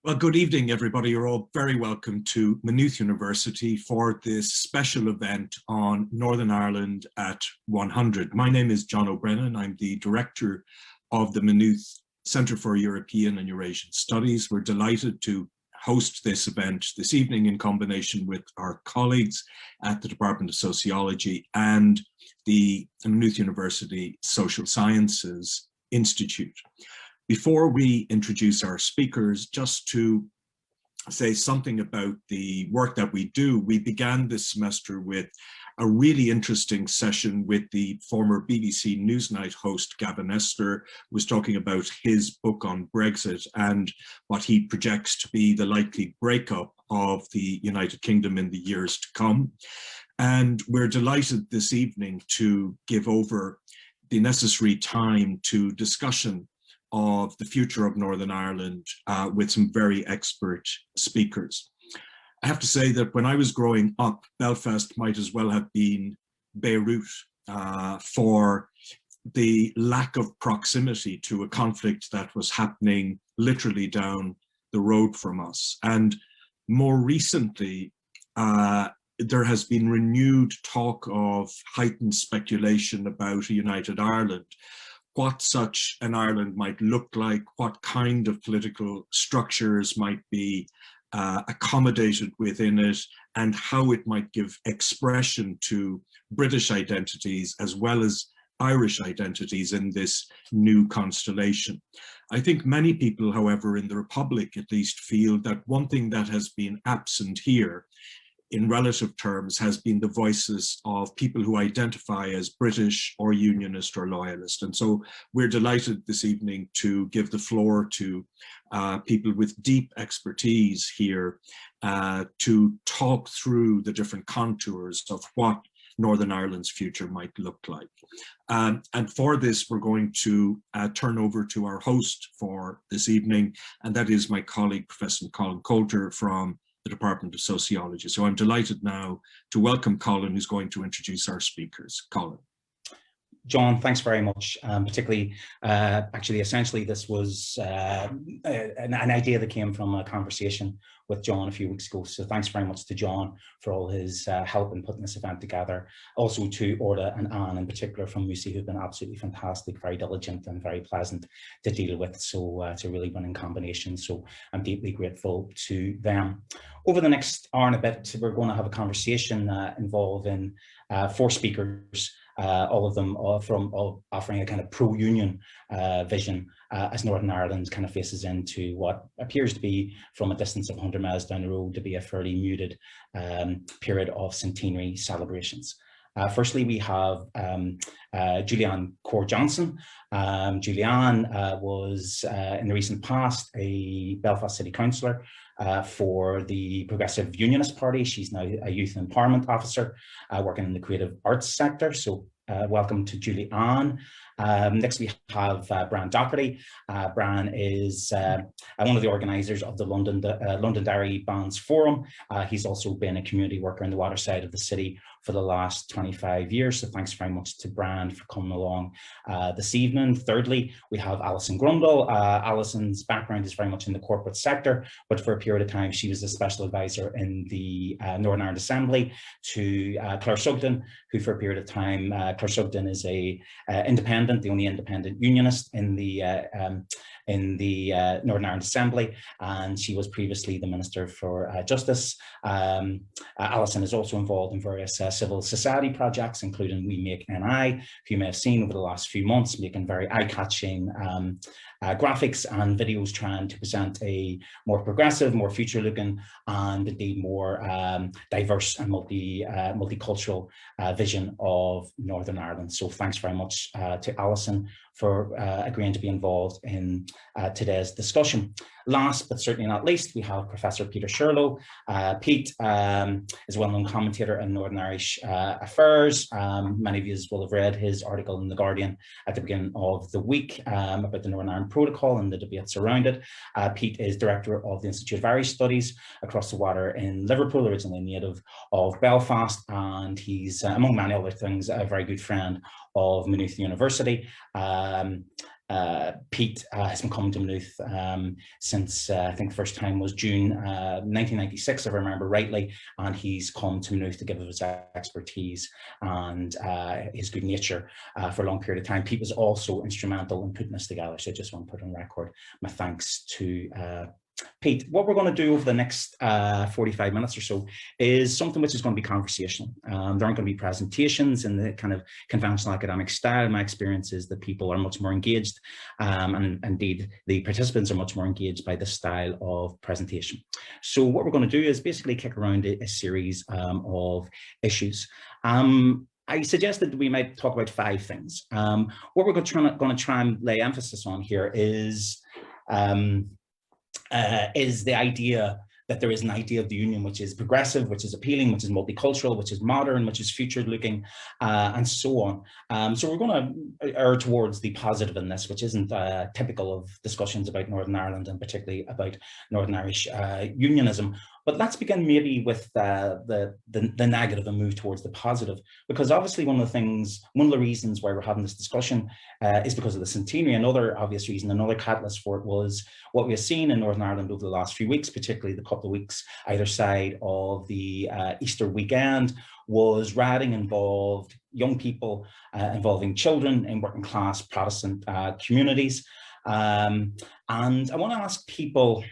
Well, good evening, everybody. You're all very welcome to Maynooth University for this special event on Northern Ireland at 100. My name is John O'Brennan. I'm the director of the Maynooth Centre for European and Eurasian Studies. We're delighted to host this event this evening in combination with our colleagues at the Department of Sociology and the Maynooth University Social Sciences Institute. Before we introduce our speakers, just to say something about the work that we do, we began this semester with a really interesting session with the former BBC Newsnight host Gavin Esther, who was talking about his book on Brexit and what he projects to be the likely breakup of the United Kingdom in the years to come. And we're delighted this evening to give over the necessary time to discussion of the future of Northern Ireland with some very expert speakers. I have to say that when I was growing up, Belfast might as well have been Beirut for the lack of proximity to a conflict that was happening literally down the road from us. And more recently, there has been renewed talk of heightened speculation about a united Ireland, what such an Ireland might look like, what kind of political structures might be accommodated within it, and how it might give expression to British identities as well as Irish identities in this new constellation. I think many people, however, in the Republic at least, feel that one thing that has been absent here in relative terms has been the voices of people who identify as British or Unionist or Loyalist. And so we're delighted this evening to give the floor to people with deep expertise here to talk through the different contours of what Northern Ireland's future might look like. And for this, we're going to turn over to our host for this evening, and that is my colleague, Professor Colin Coulter from the Department of Sociology. So I'm delighted now to welcome Colin, who's going to introduce our speakers. Colin. John, thanks very much. Particularly, actually, essentially, this was an idea that came from a conversation with John a few weeks ago. So thanks very much to John for all his help in putting this event together. Also to Orla and Anne in particular from MUSSI, who've been absolutely fantastic, very diligent and very pleasant to deal with. So it's a really winning combination. So I'm deeply grateful to them. Over the next hour and a bit, we're going to have a conversation involving 4 speakers. All of them offering a kind of pro-union vision as Northern Ireland kind of faces into what appears to be, from a distance of 100 miles down the road, to be a fairly muted period of centenary celebrations. Firstly, we have Julianne Corr-Johnson. Julianne was, in the recent past, a Belfast City Councillor for the Progressive Unionist Party. She's now a youth empowerment officer working in the creative arts sector. So welcome to Julianne. Next we have Bran Dougherty. Bran is one of the organisers of the Londonderry Bands Forum. He's also been a community worker in the water side of the city for the last 25 years. So thanks very much to Bran for coming along this evening. Thirdly, we have Allison Grundle. Allison's background is very much in the corporate sector, but for a period of time, she was a special advisor in the Northern Ireland Assembly to Claire Sugden, who for a period of time, Claire Sugden is the only independent unionist in the Northern Ireland Assembly, and she was previously the Minister for Justice. Alison is also involved in various civil society projects, including We Make NI, who you may have seen over the last few months, making very eye-catching graphics and videos trying to present a more progressive, more future-looking, and indeed more diverse and multicultural vision of Northern Ireland. So thanks very much to Alison for agreeing to be involved in today's discussion. Last but certainly not least, we have Professor Peter Shirlow. Pete is a well-known commentator in Northern Irish affairs. Many of you will have read his article in The Guardian at the beginning of the week about the Northern Ireland Protocol and the debates around it. Pete is director of the Institute of Irish Studies across the water in Liverpool, originally native of Belfast, and he's, among many other things, a very good friend of Maynooth University. Pete has been coming to Maynooth since I think the first time was June 1996, if I remember rightly, and he's come to Maynooth to give of his expertise and his good nature for a long period of time. Pete was also instrumental in putting this together, so I just want to put on record my thanks to Pete. What we're going to do over the next 45 minutes or so is something which is going to be conversational. There aren't going to be presentations in the kind of conventional academic style. My experience is that people are much more engaged, and indeed the participants are much more engaged by this style of presentation. So what we're going to do is basically kick around a series of issues. I suggested that we might talk about 5 things. What we're going to try and lay emphasis on here is the idea that there is an idea of the union which is progressive, which is appealing, which is multicultural, which is modern, which is future-looking, and so on. So we're going to err towards the positive in this, which isn't typical of discussions about Northern Ireland and particularly about Northern Irish unionism. But let's begin maybe with the negative and move towards the positive, because obviously one of the reasons why we're having this discussion is because of the centenary. Another obvious reason, another catalyst for it was what we have seen in Northern Ireland over the last few weeks, particularly the couple of weeks either side of the Easter weekend, was rioting involved young people, involving children in working class Protestant communities. And I want to ask people,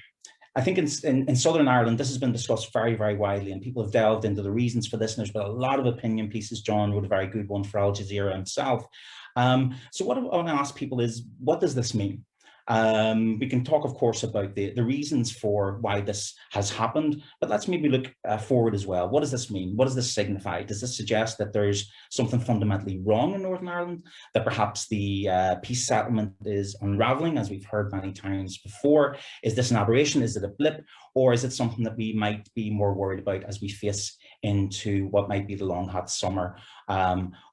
I think in Southern Ireland, this has been discussed very, very widely, and people have delved into the reasons for this, and there's been a lot of opinion pieces. John wrote a very good one for Al Jazeera himself. So what I want to ask people is, what does this mean? We can talk, of course, about the reasons for why this has happened, but let's maybe look forward as well. What does this mean? What does this signify? Does this suggest that there's something fundamentally wrong in Northern Ireland, that perhaps the peace settlement is unraveling, as we've heard many times before? Is this an aberration? Is it a blip? Or is it something that we might be more worried about as we face into what might be the long hot summer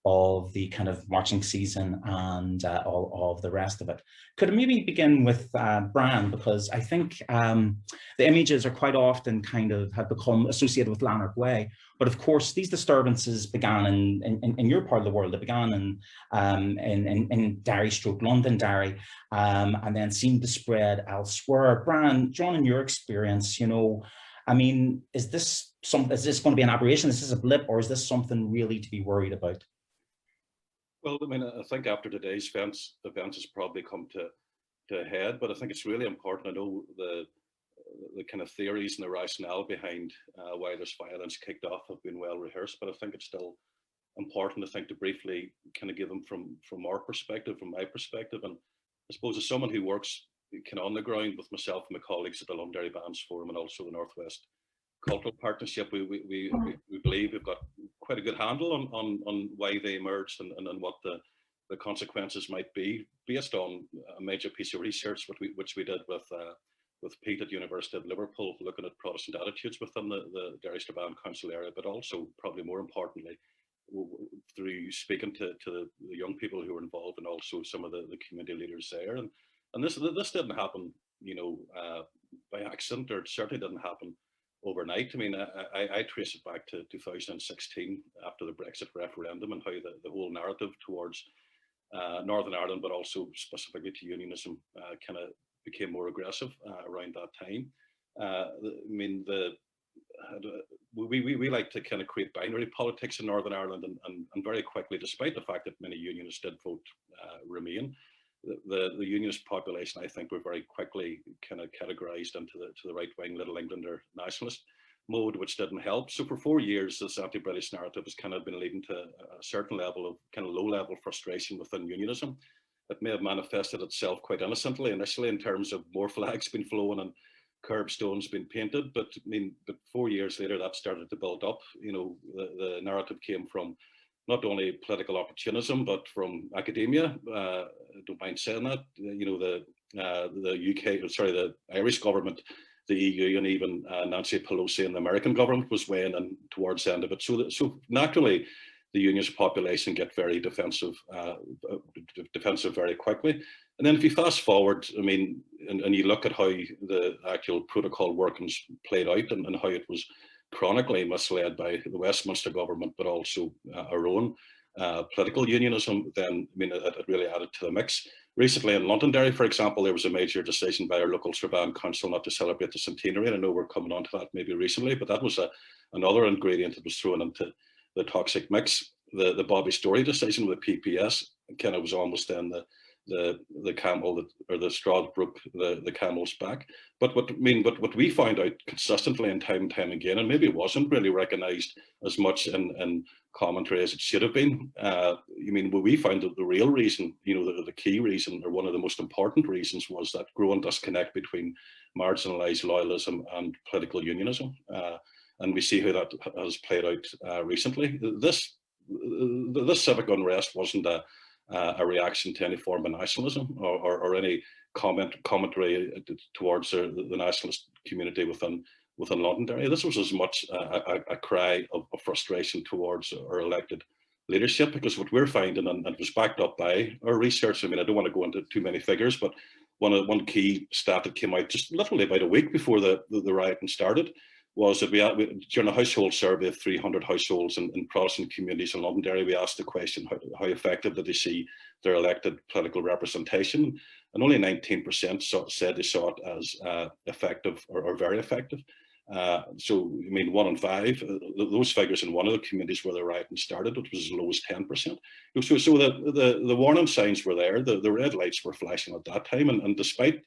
of the kind of marching season and all of the rest of it? Could I maybe begin with Brian, because I think the images are quite often kind of have become associated with Lanark Way, but of course these disturbances began in your part of the world. They began in Derry stroke Londonderry, and then seemed to spread elsewhere. Brian, John, in your experience, you know, I mean, is this going to be an aberration? Is this a blip, or is this something really to be worried about? Well, I mean, I think after today's events has probably come to a head, but I think it's really important to know the kind of theories and the rationale behind why this violence kicked off have been well rehearsed, but I think it's still important, I think, to briefly kind of give them from our perspective, from my perspective. And I suppose as someone who works kind of on the ground with myself and my colleagues at the Londonderry Bands Forum and also the Northwest Cultural Partnership, we believe we've got quite a good handle on why they emerged and what the consequences might be, based on a major piece of research which we did with Pete at University of Liverpool, looking at Protestant attitudes within the Derry Strabane Council area, but also, probably more importantly, through speaking to the young people who were involved and also some of the community leaders there. And this didn't happen, you know, by accident, or it certainly didn't happen overnight. I mean, I trace it back to 2016 after the Brexit referendum, and how the whole narrative towards Northern Ireland, but also specifically to unionism, kind of became more aggressive around that time. I mean, we like to kind of create binary politics in Northern Ireland, and very quickly, despite the fact that many unionists did vote Remain, the unionist population, I think, were very quickly kind of categorized into the right-wing Little Englander nationalist mode, which didn't help. So for 4 years, this anti-British narrative has kind of been leading to a certain level of kind of low-level frustration within unionism. It may have manifested itself quite innocently initially in terms of more flags being flown and curbstones being painted, but I mean, 4 years later, that started to build up. You know, the narrative came from not only political opportunism, but from academia. I don't mind saying that. You know, the Irish government, the EU, and even Nancy Pelosi and the American government was weighing in towards the end of it. So naturally, the unionist population get very defensive very quickly. And then if you fast forward, I mean, and you look at how the actual protocol workings played out, and how it was chronically misled by the Westminster government, but also our own political unionism, then I mean it really added to the mix. Recently in Londonderry, for example, there was a major decision by our local Strabane council not to celebrate the centenary, and I know we're coming on to that maybe recently, but that was another ingredient that was thrown into the toxic mix. The Bobby Story decision with the PPS kind of was almost then the camel that, or the straw that broke the camel's back. But what we found out consistently and time again, and maybe it wasn't really recognised as much in commentary as it should have been. I mean, we found that the real reason, you know, the key reason, or one of the most important reasons, was that growing disconnect between marginalised loyalism and political unionism. And we see how that has played out recently. This civic unrest wasn't a reaction to any form of nationalism or any commentary towards the nationalist community within Londonderry. This was as much a cry of frustration towards our elected leadership, because what we're finding, and it was backed up by our research, I mean, I don't want to go into too many figures, but one key stat that came out just literally about a week before the rioting started was that during a household survey of 300 households in Protestant communities in Londonderry, we asked the question, how effective did they see their elected political representation? And only 19% said they saw it as effective or very effective. So, I mean, 1 in 5, those figures in one of the communities where the rioting started, it was as low as 10%. So the warning signs were there, the red lights were flashing at that time, and despite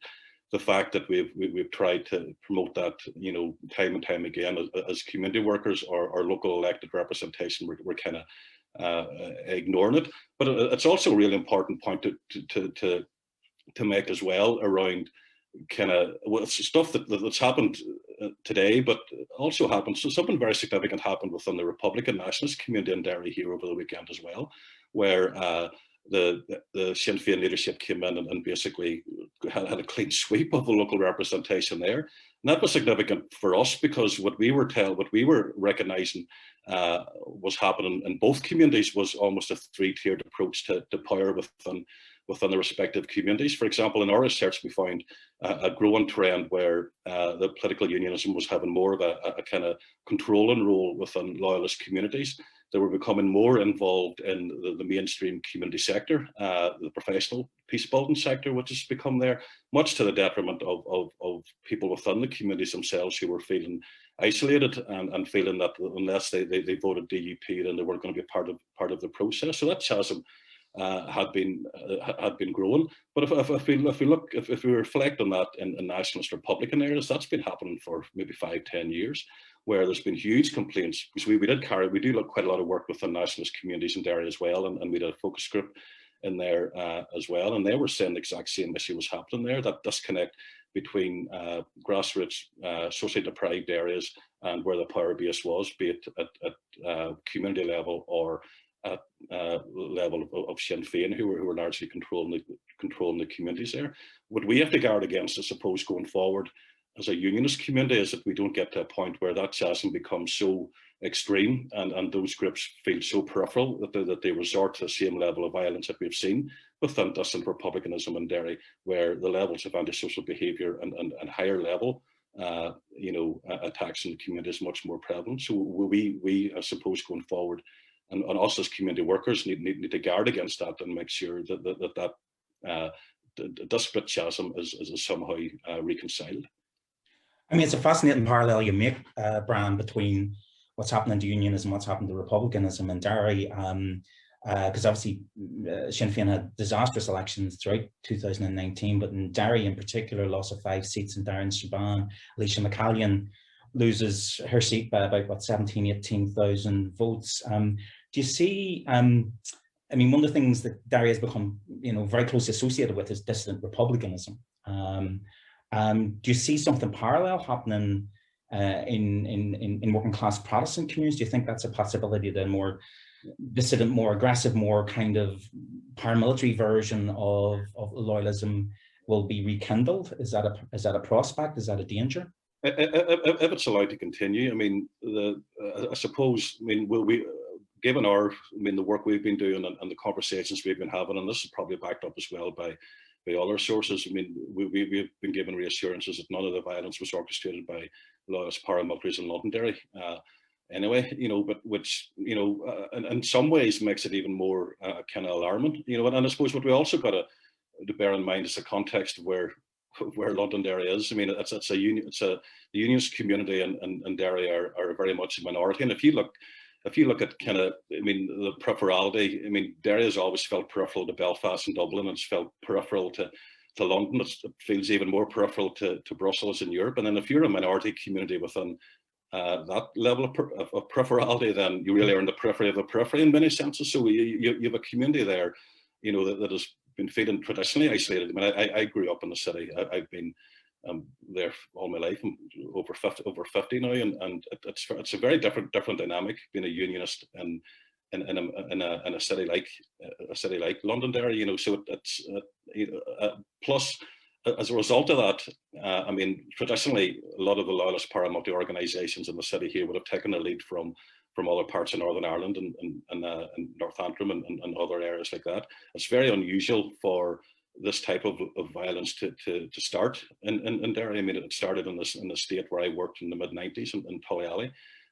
the fact that we've tried to promote that, you know, time and time again as community workers or local elected representation, we're kind of ignoring it. But it's also a really important point to make as well around kind of stuff that's happened today, but also happened. So something very significant happened within the Republican nationalist community in Derry here over the weekend as well, where the Sinn Féin leadership came in and basically had a clean sweep of the local representation there. And that was significant for us, because what we were recognising was happening in both communities was almost a three-tiered approach to power within the respective communities. For example, in our research, we found a growing trend where the political unionism was having more of a kind of controlling role within loyalist communities. They were becoming more involved in the mainstream community sector, the professional peace building sector, which has become there, much to the detriment of people within the communities themselves who were feeling isolated and feeling that unless they voted DUP, then they weren't going to be part of the process. So that chasm had been growing. But if we reflect on that in nationalist Republican areas, that's been happening for maybe 5-10 years, where there's been huge complaints, because we do quite a lot of work with the nationalist communities in Derry as well, and we did a focus group in there as well, and they were saying the exact same issue was happening there, that disconnect between grassroots, socially deprived areas and where the power base was, be it at community level or at level of Sinn Féin, who were largely controlling the communities there. What we have to guard against, I suppose, going forward as a unionist community, is that we don't get to a point where that chasm becomes so extreme and those groups feel so peripheral that they resort to the same level of violence that we've seen within distant republicanism in Derry, where the levels of antisocial behaviour and higher level attacks in the community is much more prevalent. So we I suppose, going forward, and us as community workers need to guard against that and make sure that disparate chasm is somehow reconciled. I mean, it's a fascinating parallel you make, Brian, between what's happening to unionism, what's happened to republicanism in Derry, because obviously Sinn Féin had disastrous elections throughout 2019, but in Derry in particular, loss of 5 seats in Derry and Strabane. Alicia McCallion loses her seat by about 18,000 votes. Do you see, I mean, one of the things that Derry has become, very closely associated with is dissident republicanism. Do you see something parallel happening in working class Protestant communities? Do you think that's a possibility that a more dissident, more aggressive, more kind of paramilitary version of loyalism will be rekindled? Is that a prospect? Is that a danger? If it's allowed to continue, I mean, I suppose, I mean, given the work we've been doing and the conversations we've been having, and this is probably backed up as well by other sources. I mean, we've been given reassurances that none of the violence was orchestrated by loyalist paramilitaries in Londonderry. anyway, you know, but which, you know, in some ways makes it even more kind of alarming, you know. And I suppose what we also got to bear in mind is the context of where Londonderry is. I mean, the unionist community and Derry are very much a minority. And if you look at kind of, I mean, the peripherality, I mean, Derry has always felt peripheral to Belfast and Dublin, and it's felt peripheral to London. It feels even more peripheral to Brussels and Europe. And then if you're a minority community within that level of peripherality, then you really are in the periphery of the periphery in many senses. So you have a community there, you know, that has been feeling traditionally isolated. I mean, I grew up in the city. I've been there all my life. I'm over 50 now, and it's a very different dynamic being a unionist in a city like Londonderry. You know, so plus, as a result of that, I mean, traditionally, a lot of the loyalist paramilitary organisations in the city here would have taken a lead from other parts of Northern Ireland and North Antrim and other areas like that. It's very unusual for this type of violence to start in Derry. I mean, it started in the state where I worked in the mid-90s in Tullyally.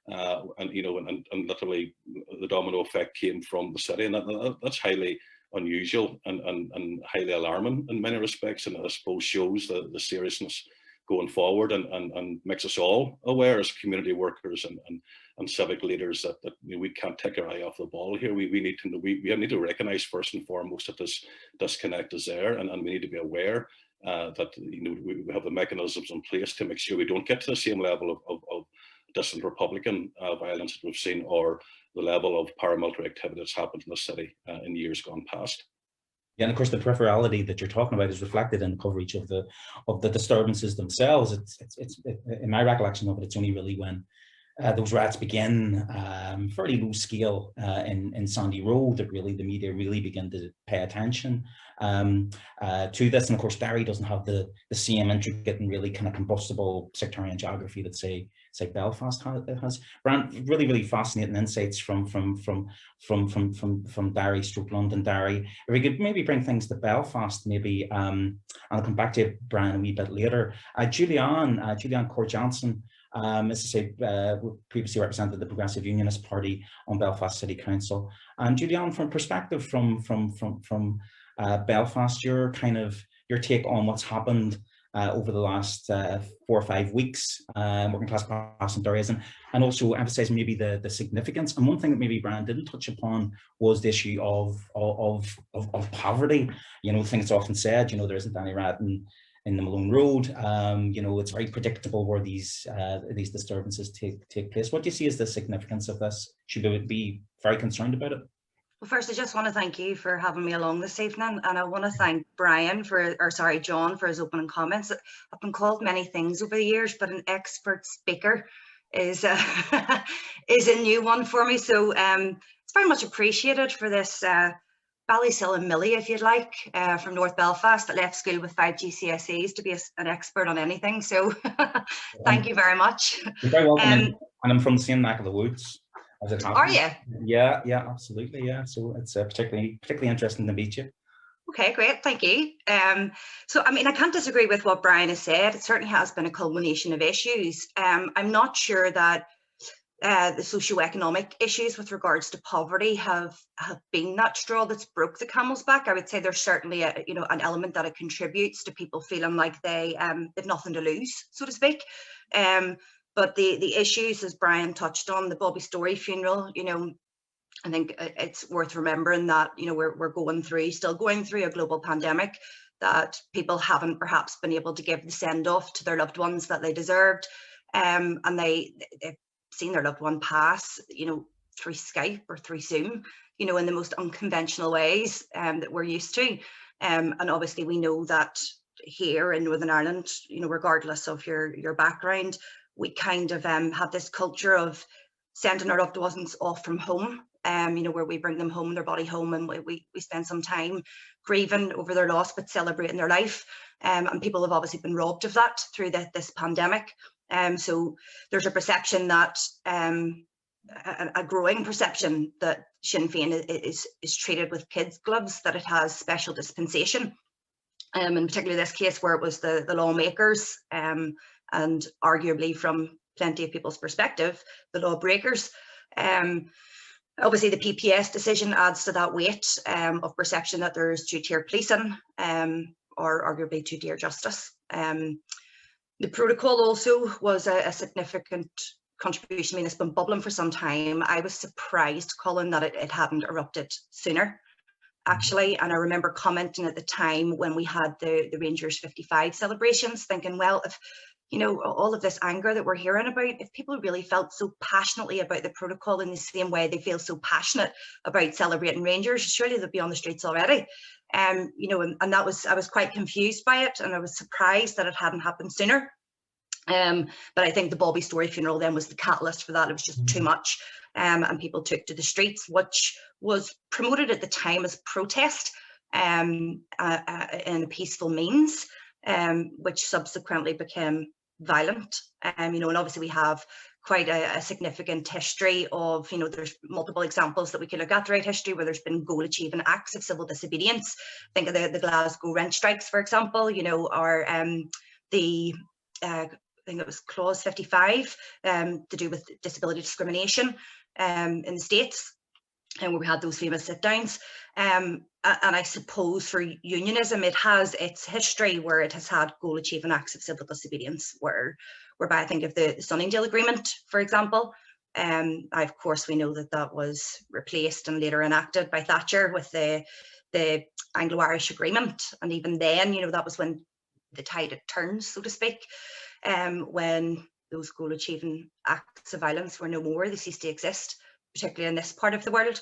And you know, and literally the domino effect came from the city, and that's highly unusual and highly alarming in many respects, and I suppose shows the seriousness going forward, and makes us all aware as community workers and civic leaders that you know, we can't take our eye off the ball here. We need to recognise first and foremost that this disconnect is there, and we need to be aware that you know, we have the mechanisms in place to make sure we don't get to the same level of distant Republican violence that we've seen, or the level of paramilitary activity that's happened in the city in years gone past. Yeah, and of course the peripherality that you're talking about is reflected in the coverage of the disturbances themselves. It's in my recollection of it, it's only really when those riots begin, fairly low scale in Sandy Road, that really the media really begin to pay attention to this. And of course, Derry doesn't have the same intricate and really kind of combustible sectarian geography that say Belfast has. Brian, really fascinating insights from Derry stroke Londonderry. If we could maybe bring things to Belfast, maybe, and I'll come back to you, Brian, a wee bit later. Julianne Court-Johnson, as I say, previously represented the Progressive Unionist Party on Belfast City Council. And Julianne, from perspective from Belfast, your take on what's happened over the last 4 or 5 weeks, working class Protestant areas, and also emphasising maybe the significance. And one thing that maybe Brian didn't touch upon was the issue of poverty. You know, the thing that's often said, you know, there isn't any rat in the Malone Road. You know, it's very predictable where these disturbances take place. What do you see as the significance of this? Should we be very concerned about it? Well, first, I just want to thank you for having me along this evening, and I want to thank John for his opening comments. I've been called many things over the years, but an expert speaker is a new one for me. So it's very much appreciated for this Ballysillen Millie, if you'd like, from North Belfast, that left school with 5 GCSEs to be an expert on anything. So thank you very much. You're very welcome. And I'm from the same neck of the woods. As it happens. Are you? Yeah, absolutely. Yeah, so it's particularly interesting to meet you. Okay, great, thank you. So, I mean, I can't disagree with what Brian has said. It certainly has been a culmination of issues. I'm not sure that the socioeconomic issues with regards to poverty have been that straw that's broke the camel's back. I would say there's certainly an element that it contributes to people feeling like they've nothing to lose, so to speak. But the issues, as Brian touched on, the Bobby Story funeral, you know, I think it's worth remembering that, you know, we're still going through a global pandemic, that people haven't perhaps been able to give the send off to their loved ones that they deserved, and they've seen their loved one pass, you know, through Skype or through Zoom, you know, in the most unconventional ways that we're used to, and obviously we know that here in Northern Ireland, you know, regardless of your background, we kind of have this culture of sending our loved ones off from home, you know, where we bring them home, their body home, and we spend some time grieving over their loss, but celebrating their life. And people have obviously been robbed of that through this pandemic. So there's a perception that, a growing perception that Sinn Féin is treated with kids' gloves, that it has special dispensation. And particularly this case where it was the lawmakers, and arguably from plenty of people's perspective, the lawbreakers. Obviously, the PPS decision adds to that weight of perception that there's two-tier policing, or arguably two-tier justice. The protocol also was a significant contribution. I mean, it's been bubbling for some time. I was surprised, Colin, that it hadn't erupted sooner, actually. And I remember commenting at the time when we had the Rangers 55 celebrations, thinking, well, if, you know, all of this anger that we're hearing about, if people really felt so passionately about the protocol in the same way they feel so passionate about celebrating Rangers, surely they'd be on the streets already. You know, and that was, I was quite confused by it, and I was surprised that it hadn't happened sooner. But I think the Bobby Story funeral then was the catalyst for that. It was just too much, and people took to the streets, which was promoted at the time as protest in a peaceful means, which subsequently became violent. You know, and obviously we have quite a significant history of, you know, there's multiple examples that we could look at throughout history where there's been goal-achieving acts of civil disobedience. Think of the Glasgow rent strikes, for example, you know, or I think it was clause 55 to do with disability discrimination in the States, and where we had those famous sit-downs. And I suppose for unionism, it has its history where it has had goal-achieving acts of civil disobedience, whereby I think of the Sunningdale Agreement, for example. Of course, we know that was replaced and later enacted by Thatcher with the Anglo-Irish Agreement. And even then, you know, that was when the tide had turned, so to speak, when those goal-achieving acts of violence were no more, they ceased to exist, particularly in this part of the world.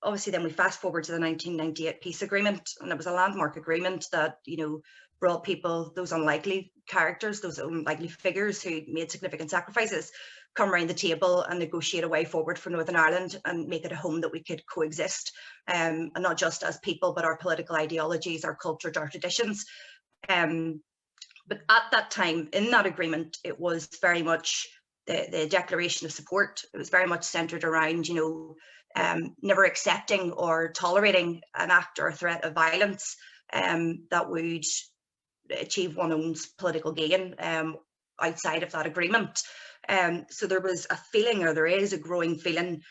Obviously, then we fast forward to the 1998 peace agreement, and it was a landmark agreement that, you know, brought people, those unlikely characters, those unlikely figures who made significant sacrifices, come around the table and negotiate a way forward for Northern Ireland and make it a home that we could coexist, and not just as people, but our political ideologies, our culture, our traditions. But at that time, in that agreement, it was very much the declaration of support. It was very much centred around, you know, never accepting or tolerating an act or a threat of violence that would achieve one's own political gain outside of that agreement. So there was a feeling, or there is a growing feeling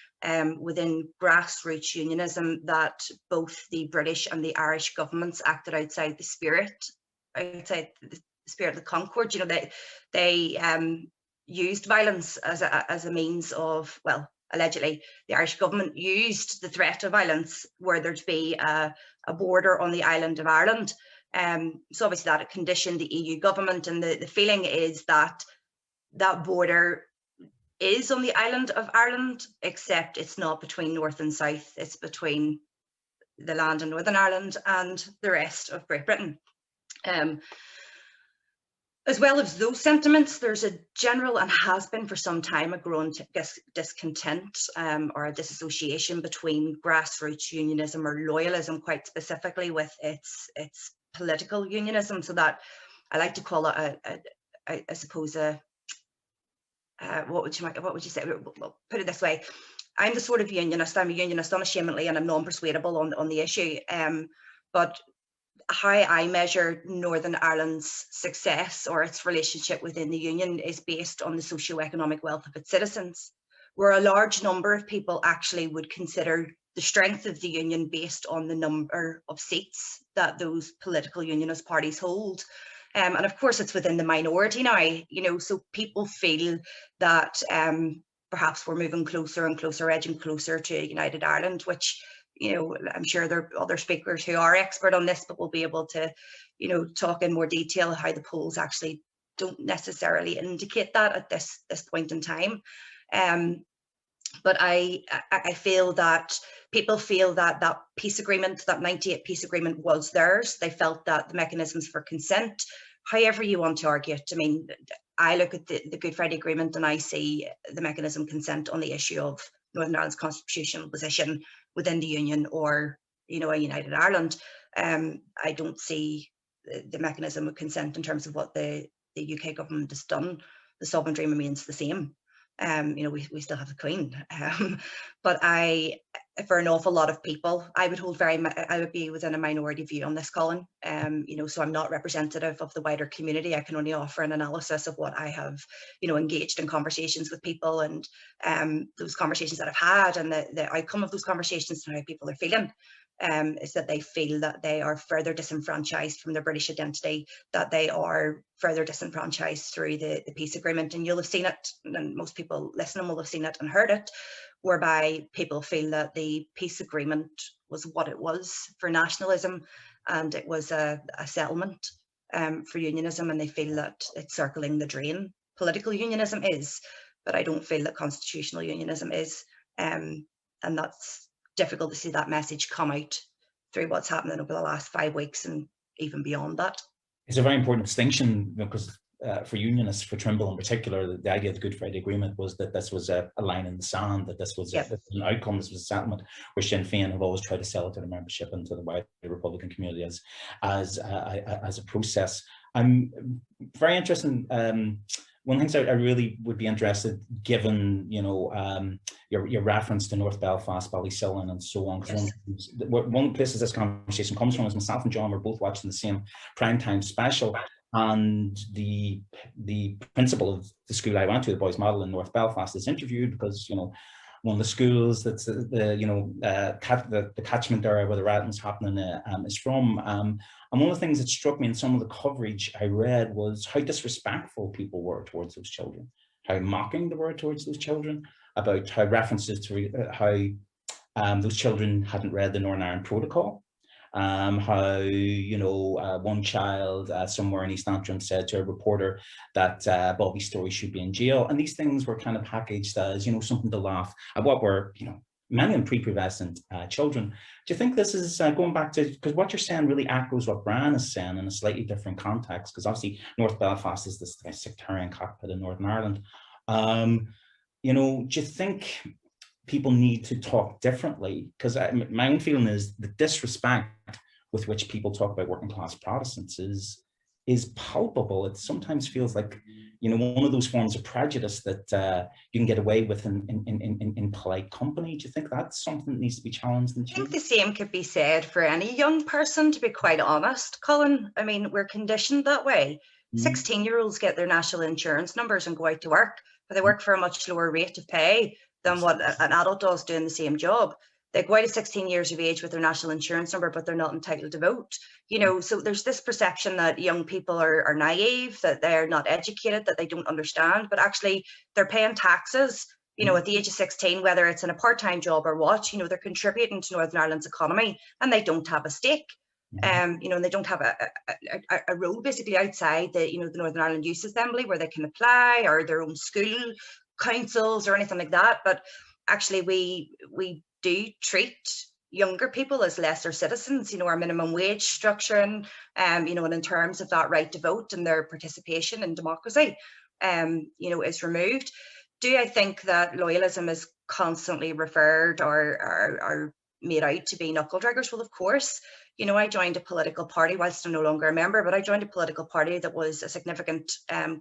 within grassroots unionism, that both the British and the Irish governments acted outside the spirit of the Concord. You know, they used violence as a means of, well, allegedly, the Irish government used the threat of violence were there to be a border on the island of Ireland. So obviously that had conditioned the EU government, and the feeling is that that border is on the island of Ireland, except it's not between North and South, it's between the land in Northern Ireland and the rest of Great Britain. As well as those sentiments, there's a general, and has been for some time, a growing discontent or a disassociation between grassroots unionism, or loyalism quite specifically, with its political unionism. So that I like to call it I suppose what would you say? Well, put it this way: I'm the sort of unionist. I'm a unionist unashamedly, and I'm non-persuadable on the issue. But how I measure Northern Ireland's success or its relationship within the union is based on the socio-economic wealth of its citizens, where a large number of people actually would consider the strength of the union based on the number of seats that those political unionist parties hold. And of course, it's within the minority now, you know, so people feel that perhaps we're moving closer and closer, edging closer to United Ireland, which, you know, I'm sure there are other speakers who are expert on this, but will be able to, you know, talk in more detail how the polls actually don't necessarily indicate that at this point in time. But I feel that people feel that that peace agreement, that 98 peace agreement, was theirs. They felt that the mechanisms for consent, however you want to argue it. I mean, I look at the Good Friday Agreement and I see the mechanism consent on the issue of Northern Ireland's constitutional position within the union, or, you know, a United Ireland. I don't see the mechanism of consent in terms of what the UK government has done. The sovereignty remains the same. You know, we still have the Queen. But I for an awful lot of people. I would be within a minority view on this, Colin. You know, so I'm not representative of the wider community. I can only offer an analysis of what I have, you know, engaged in conversations with people, and those conversations that I've had, and the outcome of those conversations and how people are feeling. Is that they feel that they are further disenfranchised from their British identity, that they are further disenfranchised through the peace agreement. And you'll have seen it, and most people listening will have seen it and heard it, whereby people feel that the peace agreement was what it was for nationalism, and it was a settlement for unionism, and they feel that it's circling the drain. Political unionism is, but I don't feel that constitutional unionism is. And that's difficult to see that message come out through what's happening over the last 5 weeks and even beyond that. It's a very important distinction, because for unionists, for Trimble in particular, the idea of the Good Friday Agreement was that this was a line in the sand, that this was an outcome, this was a settlement, where Sinn Féin have always tried to sell it to the membership and to the wider Republican community as a process. I'm very interested in, one of the things I really would be interested, given, you know, your reference to North Belfast, Ballysillan and so on, because one of the places this conversation comes from is myself and John were both watching the same primetime special, and the principal of the school I went to, the Boys Model in North Belfast, is interviewed because, you know, one of the schools that's the catchment area where the ratting's happening is from. And one of the things that struck me in some of the coverage I read was how disrespectful people were towards those children, how mocking they were towards those children, about how references to how those children hadn't read the Northern Ireland Protocol, how, you know, one child somewhere in East Antrim said to a reporter that Bobby Story should be in jail. And these things were kind of packaged as, you know, something to laugh at what were, you know, many of them pre-pubescent children. Do you think this is going back to, because what you're saying really echoes what Brian is saying in a slightly different context, because obviously North Belfast is this sectarian cockpit in Northern Ireland. You know, do you think people need to talk differently? Because my own feeling is the disrespect with which people talk about working class Protestants is palpable. It sometimes feels like, you know, one of those forms of prejudice that you can get away with in polite company. Do you think that's something that needs to be challenged? I think the same could be said for any young person, to be quite honest, Colin. I mean, we're conditioned that way. 16-year-olds get their national insurance numbers and go out to work, but they work for a much lower rate of pay than what an adult does doing the same job. They go out at 16 years of age with their national insurance number, but they're not entitled to vote. You know, so there's this perception that young people are naive, that they're not educated, that they don't understand, but actually they're paying taxes, you know, at the age of 16, whether it's in a part-time job or what, you know, they're contributing to Northern Ireland's economy, and they don't have a stake. You know, and they don't have a role basically outside the, you know, the Northern Ireland Youth Assembly where they can apply, or their own school councils or anything like that. But actually we do treat younger people as lesser citizens. You know, our minimum wage structuring, you know, and in terms of that right to vote and their participation in democracy, you know, is removed. Do I think that loyalism is constantly referred or made out to be knuckle draggers? Well, of course. You know, I joined a political party, whilst I'm no longer a member, but I joined a political party that was a significant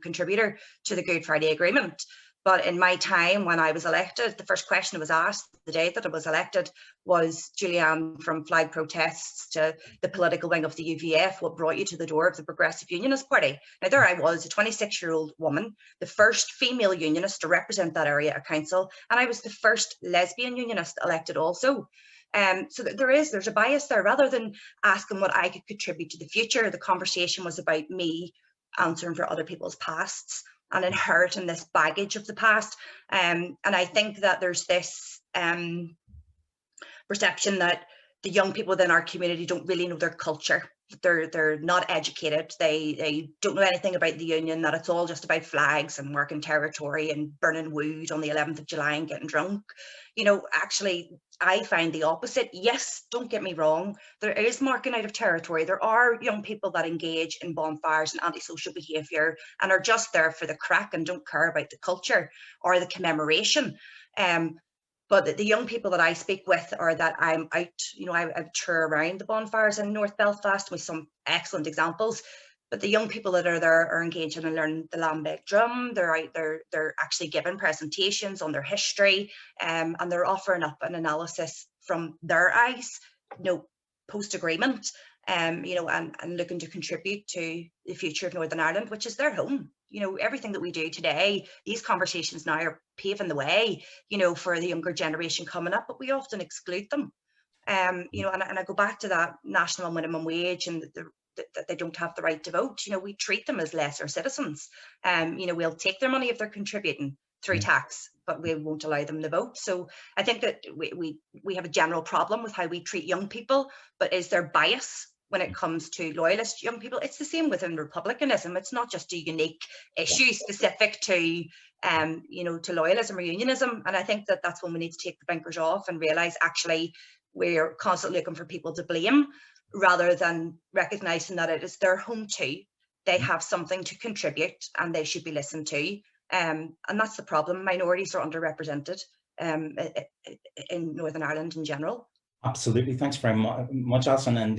contributor to the Good Friday Agreement. But in my time when I was elected, the first question I was asked the day that I was elected was, Julianne, from flag protests to the political wing of the UVF, what brought you to the door of the Progressive Unionist Party? Now, there I was, a 26-year-old woman, the first female unionist to represent that area at council, and I was the first lesbian unionist elected also. So there's a bias there. Rather than asking what I could contribute to the future, the conversation was about me answering for other people's pasts and inheriting this baggage of the past. And I think that there's this perception that the young people within our community don't really know their culture. They're not educated. They don't know anything about the union, that it's all just about flags and working territory and burning wood on the 11th of July and getting drunk. You know, actually, I find the opposite. Yes, don't get me wrong. There is marking out of territory. There are young people that engage in bonfires and antisocial behaviour and are just there for the crack and don't care about the culture or the commemoration. But the young people that I speak with, or that I'm out, you know, I tour around the bonfires in North Belfast with some excellent examples. But the young people that are there are engaging and learning the lambic drum. They're out there, they're actually giving presentations on their history, and they're offering up an analysis from their eyes, post-agreement, and looking to contribute to the future of Northern Ireland, which is their home. Everything that we do today, these conversations now are paving the way, for the younger generation coming up, but we often exclude them. And I go back to that national minimum wage and that they don't have the right to vote. We treat them as lesser citizens. We'll take their money if they're contributing through tax, but we won't allow them to vote. So I think that we have a general problem with how we treat young people, but is there bias when it comes to loyalist young people? It's the same within republicanism. It's not just a unique issue specific to to loyalism or unionism. And I think that that's when we need to take the blinkers off and realize actually we're constantly looking for people to blame rather than recognizing that it is their home too. They have something to contribute and they should be listened to. And that's the problem. Minorities are underrepresented in Northern Ireland in general. Absolutely, thanks very much, Alison. And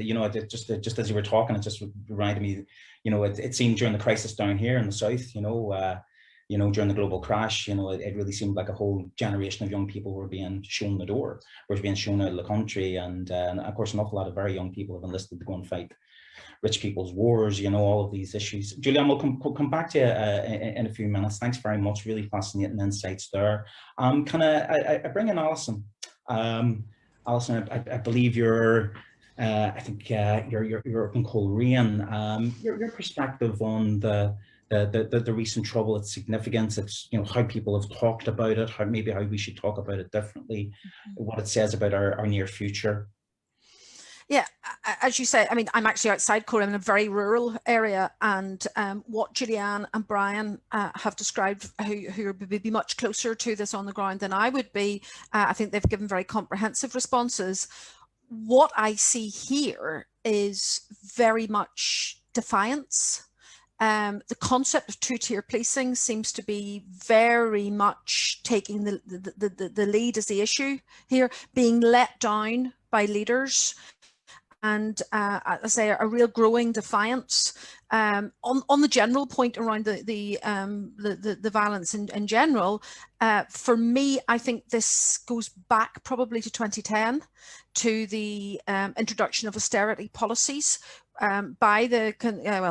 just as you were talking, it just reminded me. It seemed during the crisis down here in the south, during the global crash, it really seemed like a whole generation of young people were being shown the door, were being shown out of the country, and of course, an awful lot of very young people have enlisted to go and fight rich people's wars. All of these issues. Julian, we'll come back to you in a few minutes. Thanks very much. Really fascinating insights there. I bring in Alison. Alison, I believe you're, I think you're from Coleraine. Your perspective on the recent trouble, its significance, its how people have talked about it, how we should talk about it differently, what it says about our near future. Yeah, as you say, I mean, I'm actually outside Coleraine in a very rural area, and what Julianne and Brian have described, who would be much closer to this on the ground than I would be, I think they've given very comprehensive responses. What I see here is very much defiance. The concept of two-tier policing seems to be very much taking the lead as the issue here, being let down by leaders. And I say a real growing defiance on the general point around the violence in general. For me, I think this goes back probably to 2010, to the introduction of austerity policies by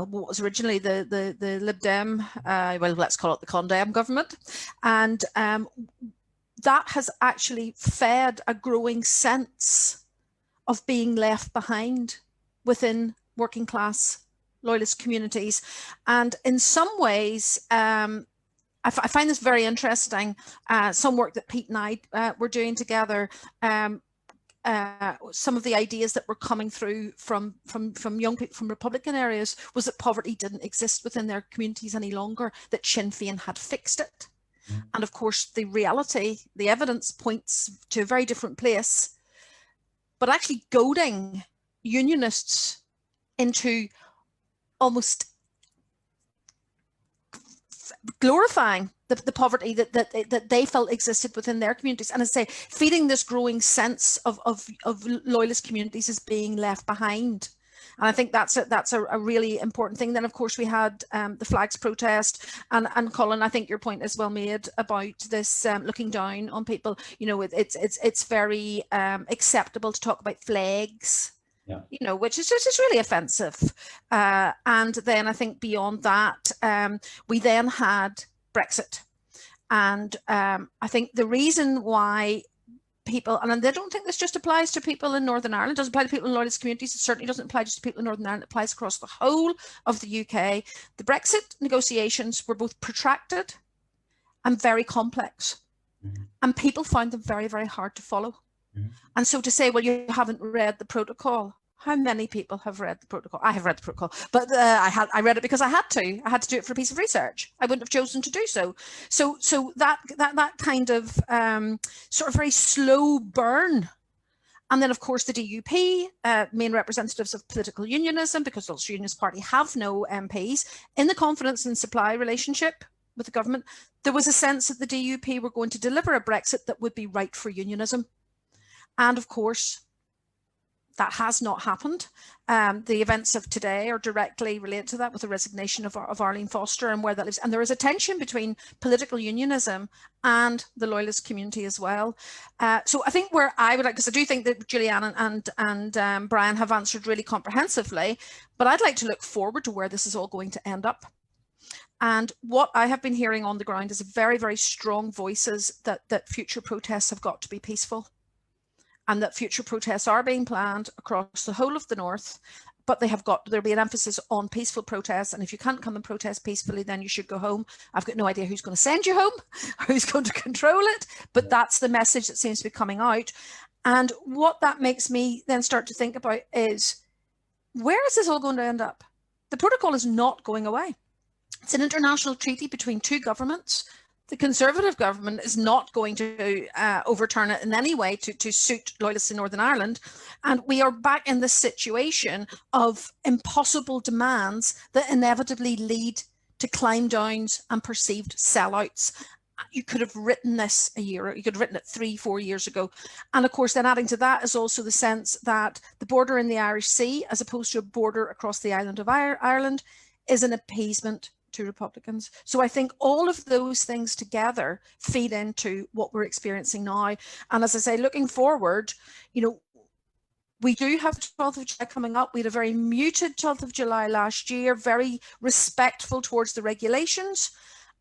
what was originally the Lib Dem, let's call it the Condem government, and that has actually fed a growing sense of being left behind within working class loyalist communities. And in some ways, I find this very interesting. Some work that Pete and I were doing together, some of the ideas that were coming through from young people from Republican areas was that poverty didn't exist within their communities any longer, that Sinn Féin had fixed it. And of course, the reality, the evidence points to a very different place. But actually goading unionists into almost glorifying the poverty that they felt existed within their communities, and as I say, feeding this growing sense of loyalist communities as being left behind. And I think that's a really important thing. Then, of course, we had the flags protest, and Colin, I think your point is well made about this looking down on people. It's very acceptable to talk about flags. Yeah. Which is really offensive. And then I think beyond that, we then had Brexit, and I think the reason why people, and I don't think this just applies to people in Northern Ireland, it doesn't apply to people in loyalist communities, it certainly doesn't apply just to people in Northern Ireland, it applies across the whole of the UK. The Brexit negotiations were both protracted and very complex, and people found them very, very hard to follow. And so to say, well, you haven't read the protocol, how many people have read the protocol? I have read the protocol, but I read it because I had to. I had to do it for a piece of research. I wouldn't have chosen to do so. So that kind of sort of very slow burn. And then, of course, the DUP, main representatives of political unionism, because the Ulster Unionist Party have no MPs, in the confidence and supply relationship with the government, there was a sense that the DUP were going to deliver a Brexit that would be right for unionism. And of course, that has not happened. The events of today are directly related to that, with the resignation of Arlene Foster and where that lives. And there is a tension between political unionism and the loyalist community as well. So I think where I would like, because I do think that Julianne and Brian have answered really comprehensively, but I'd like to look forward to where this is all going to end up. And what I have been hearing on the ground is very, very strong voices that future protests have got to be peaceful, and that future protests are being planned across the whole of the North, but there'll be an emphasis on peaceful protests. And if you can't come and protest peacefully, then you should go home. I've got no idea who's going to send you home or who's going to control it, but that's the message that seems to be coming out. And what that makes me then start to think about is, where is this all going to end up? The protocol is not going away. It's an international treaty between two governments. The Conservative government is not going to overturn it in any way to suit loyalists in Northern Ireland. And we are back in this situation of impossible demands that inevitably lead to climb downs and perceived sellouts. You could have written this you could have written it 3-4 years ago. And of course, then adding to that is also the sense that the border in the Irish Sea, as opposed to a border across the island of Ireland, is an appeasement to Republicans. So I think all of those things together feed into what we're experiencing now. And as I say, looking forward, you know, we do have 12th of July coming up. We had a very muted 12th of July last year, very respectful towards the regulations.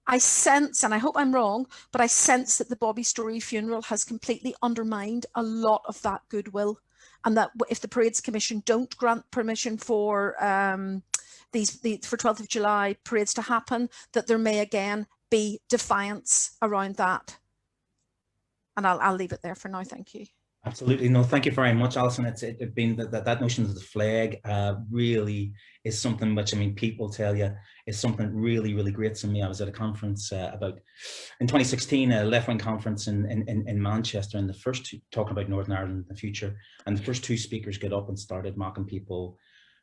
I sense, and I hope I'm wrong, but I sense that the Bobby Story funeral has completely undermined a lot of that goodwill. And that if the Parades Commission don't grant permission for for 12th of July parades to happen, that there may again be defiance around that. And I'll leave it there for now. Thank you. Absolutely. No, thank you very much, Alison. It's been that notion of the flag really is something which, I mean, people tell you is something really, really great to me. I was at a conference in 2016, a left-wing conference in Manchester, and the first two, talking about Northern Ireland in the future, and the first two speakers got up and started mocking people,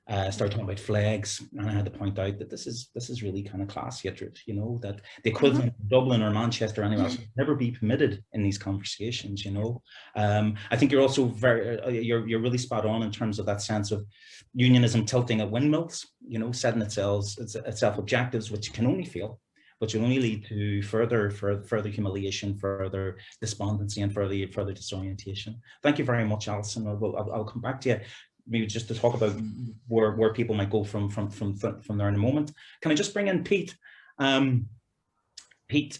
started talking about flags, and I had to point out that this is really kind of class hatred, you know, that the equivalent of Dublin or Manchester or anywhere else would never be permitted in these conversations, you know. I think you're also you're really spot on in terms of that sense of unionism tilting at windmills, you know, setting itself objectives which can only fail, which will only lead to further humiliation, further despondency, and further disorientation. Thank you very much, Alison. I'll come back to you, maybe just to talk about where people might go from there in a moment. Can I just bring in Pete? Pete,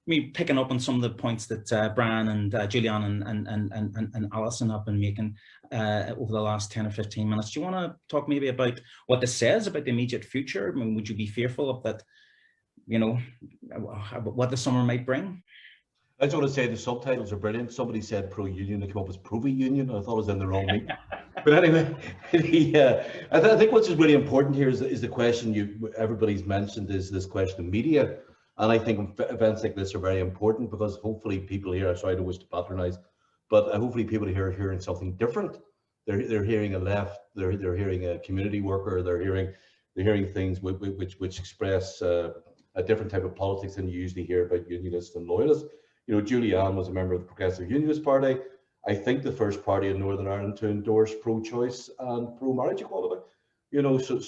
me picking up on some of the points that Brian and Julianne and Alison have been making over the last 10 or 15 minutes. Do you want to talk maybe about what this says about the immediate future? I mean, would you be fearful of that, you know, what the summer might bring? I just want to say the subtitles are brilliant. Somebody said pro-union, they came up as pro-union. I thought it was in the wrong meaning. But anyway, I think what's really important here is the question everybody's mentioned, is this question of media. And I think events like this are very important because hopefully people here, I don't wish to patronize, but hopefully people here are hearing something different. They're hearing a left, they're hearing a community worker, they're hearing things which express a different type of politics than you usually hear about unionists and loyalists. You know, Julianne was a member of the Progressive Unionist Party. I think the first party in Northern Ireland to endorse pro-choice and pro-marriage equality. You know, so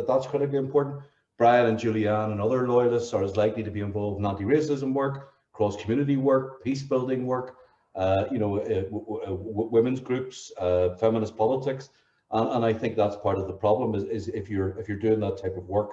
that's critically important. Brian and Julianne and other loyalists are as likely to be involved in anti-racism work, cross-community work, peace-building work, women's groups, feminist politics, and I think that's part of the problem. Is if you're doing that type of work,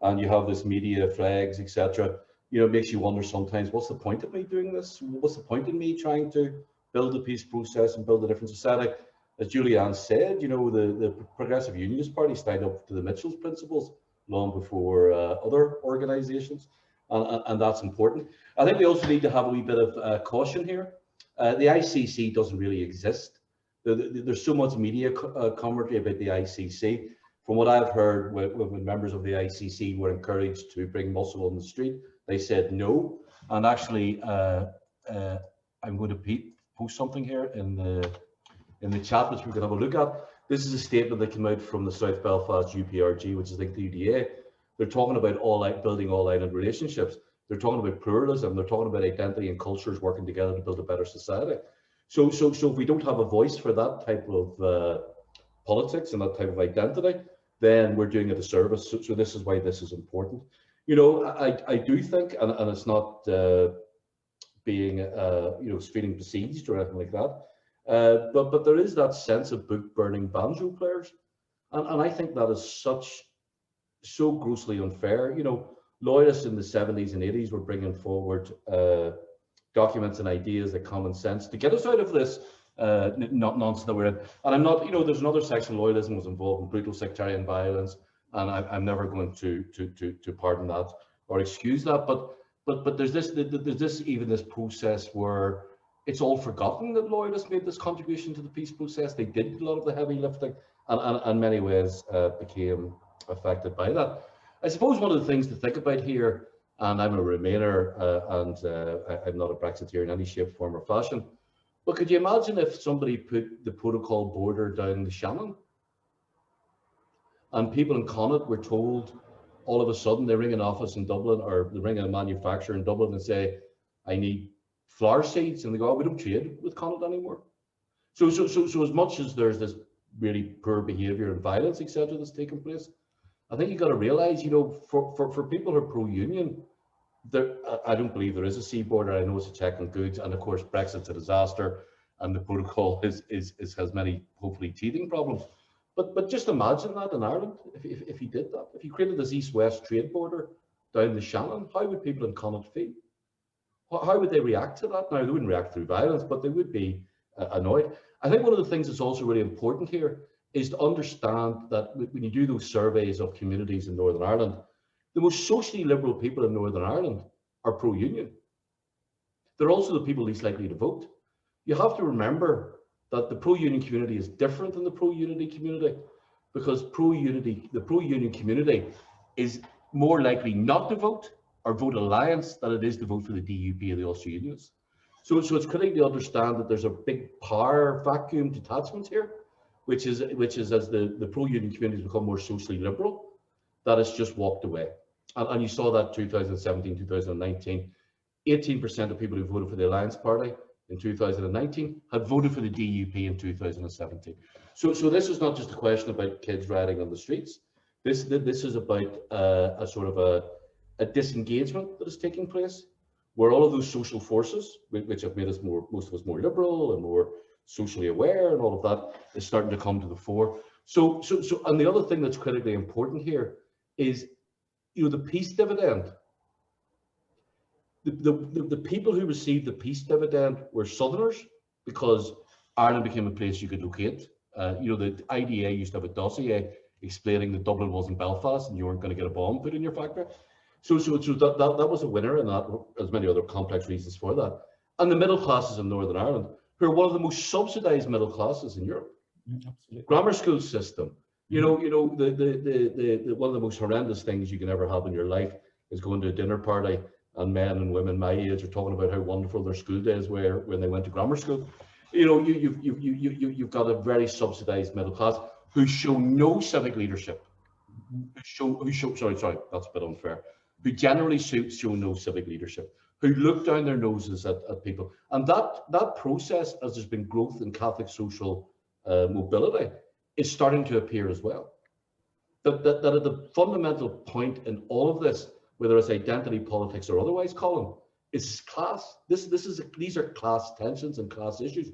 and you have this media, flags, etc. You know, it makes you wonder sometimes, what's the point of me doing this? What's the point in me trying to build a peace process and build a different society? As Julianne said, you know, the Progressive Unionist Party signed up to the Mitchell's Principles long before other organisations, and that's important. I think we also need to have a wee bit of caution here. The ICC doesn't really exist. There's so much media commentary about the ICC. From what I've heard, when members of the ICC were encouraged to bring muscle on the street, they said no. And actually, I'm going to post something here in the chat, which we can have a look at. This is a statement that came out from the South Belfast UPRG, which is like the UDA. They're talking about building all-island relationships. They're talking about pluralism. They're talking about identity and cultures working together to build a better society. So if we don't have a voice for that type of politics and that type of identity, then we're doing a disservice. So this is why this is important. You know, I do think, and it's not being you know, feeling besieged or anything like that, but there is that sense of book burning banjo players, and I think that is so grossly unfair. You know, loyalists in the 70s and 80s were bringing forward documents and ideas like common sense to get us out of this nonsense that we're in. And I'm not, you know, there's another section, loyalism was involved in brutal sectarian violence, and I'm never going to pardon that or excuse that. But there's this process where it's all forgotten that loyalists made this contribution to the peace process. They did a lot of the heavy lifting, and in many ways became affected by that. I suppose one of the things to think about here, and I'm a Remainer, and I'm not a Brexiteer in any shape, form or fashion, but could you imagine if somebody put the protocol border down the Shannon and people in Connaught were told all of a sudden they ring an office in Dublin, or they ring a manufacturer in Dublin and say, I need flower seeds, and they go, oh, we don't trade with Connaught anymore. So as much as there's this really poor behaviour and violence, etc., that's taking place, I think you've got to realise, you know, for people who are pro-union, I don't believe there is a sea border. I know it's a check on goods, and of course Brexit's a disaster, and the protocol has many hopefully teething problems. But just imagine that in Ireland, if you did that, if you created this east-west trade border down the Shannon, how would people in Connaught feel? How would they react to that? Now, they wouldn't react through violence, but they would be annoyed. I think one of the things that's also really important here is to understand that when you do those surveys of communities in Northern Ireland, the most socially liberal people in Northern Ireland are pro-union. They're also the people least likely to vote. You have to remember that the pro-union community is different than the pro-unity community, because the pro-union community is more likely not to vote or vote alliance than it is to vote for the DUP or the Ulster Unionists. So it's critical to understand that there's a big power vacuum detachment here, which is as the pro-union communities become more socially liberal, that it's just walked away. And you saw that 2017, 2019, 18% of people who voted for the Alliance Party in 2019 had voted for the DUP in 2017. So this is not just a question about kids riding on the streets. This is about a sort of a disengagement that is taking place, where all of those social forces, which have made us most of us more liberal and more socially aware, and all of that is starting to come to the fore. So and the other thing that's critically important here is, you know, the peace dividend. The people who received the peace dividend were Southerners, because Ireland became a place you could locate. You know, the IDA used to have a dossier explaining that Dublin wasn't Belfast and you weren't going to get a bomb put in your factory. So that was a winner, and that there's many other complex reasons for that. And the middle classes in Northern Ireland, who are one of the most subsidised middle classes in Europe. Absolutely. Grammar school system. You know, the one of the most horrendous things you can ever have in your life is going to a dinner party and men and women my age are talking about how wonderful their school days were when they went to grammar school. You know, you've got a very subsidised middle class who show no civic leadership. Sorry, that's a bit unfair. Who generally show no civic leadership, who look down their noses at people. And that process, as there's been growth in Catholic social mobility, is starting to appear as well. That at the fundamental point in all of this, whether it's identity politics or otherwise, Colin, is class. These are class tensions and class issues.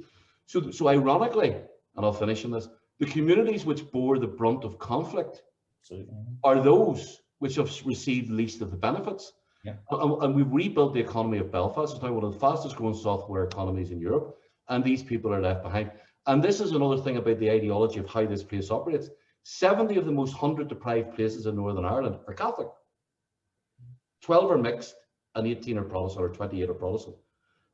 So ironically, and I'll finish on this, the communities which bore the brunt of conflict are those which have received least of the benefits. Yeah. And we've rebuilt the economy of Belfast. It's now one of the fastest growing software economies in Europe, and these people are left behind. And this is another thing about the ideology of how this place operates. 70 of the most 100 deprived places in Northern Ireland are Catholic. 12 are mixed, and 18 are Protestant, or 28 are Protestant.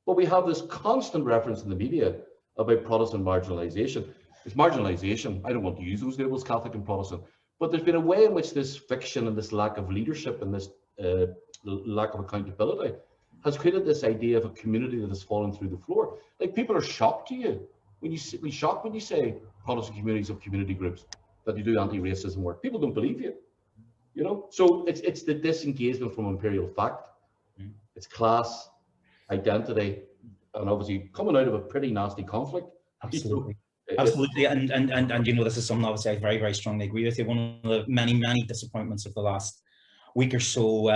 But we have this constant reference in the media about Protestant marginalization. It's marginalization. I don't want to use those labels, Catholic and Protestant. But there's been a way in which this fiction and this lack of leadership and this lack of accountability has created this idea of a community that has fallen through the floor. Like, people are shocked to you when you say Protestant communities have community groups, that you do anti-racism work. People don't believe you. You know, so it's the disengagement from imperial fact. It's class, identity, and obviously coming out of a pretty nasty conflict. Absolutely. Absolutely, and you know, this is something obviously I very, very strongly agree with you. One of the many disappointments of the last week or so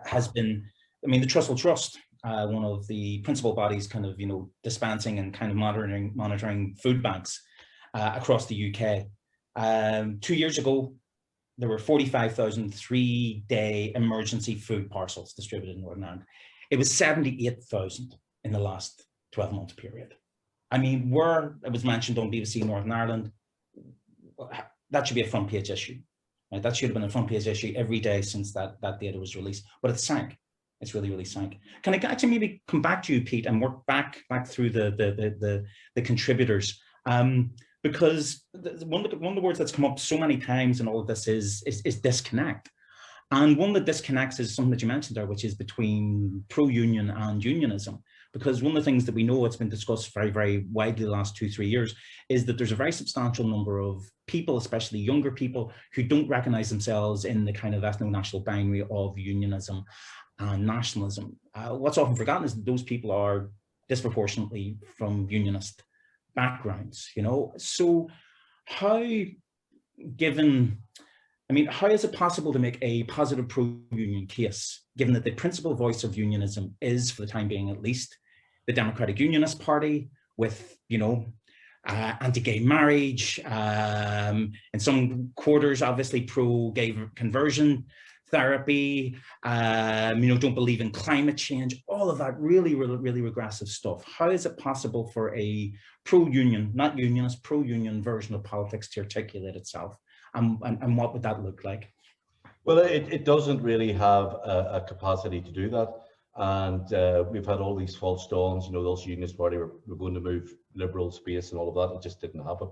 has been, I mean, the Trussell Trust, one of the principal bodies kind of, you know, dispensing and kind of monitoring food banks across the UK. 2 years ago, there were 45,000 3-day emergency food parcels distributed in Northern Ireland. It was 78,000 in the last 12-month period. I mean, where it was mentioned on BBC Northern Ireland, that should be a front page issue. Right? That should have been a front page issue every day since that data was released, but it sank. It's really sank. Can I actually maybe come back to you, Pete, and work back through the contributors? Because one of the words that's come up so many times in all of this is disconnect. And one of the disconnects is something that you mentioned there, which is between pro-union and unionism. Because one of the things that we know, it's been discussed very, very widely the last 2-3 years, is that there's a very substantial number of people, especially younger people, who don't recognize themselves in the kind of ethno-national binary of unionism and nationalism. What's often forgotten is that those people are disproportionately from unionist backgrounds, you know. So how is it possible to make a positive pro-union case, given that the principal voice of unionism is, for the time being at least, the Democratic Unionist Party, with, you know, anti-gay marriage, in some quarters, obviously pro-gay conversion therapy, you know, don't believe in climate change, all of that really regressive stuff. How is it possible for a pro-union, not unionist, pro-union version of politics to articulate itself? And what would that look like? Well, it doesn't really have a capacity to do that. And we've had all these false dawns, you know, those Unionist Party were going to move liberal space and all of that. It just didn't happen.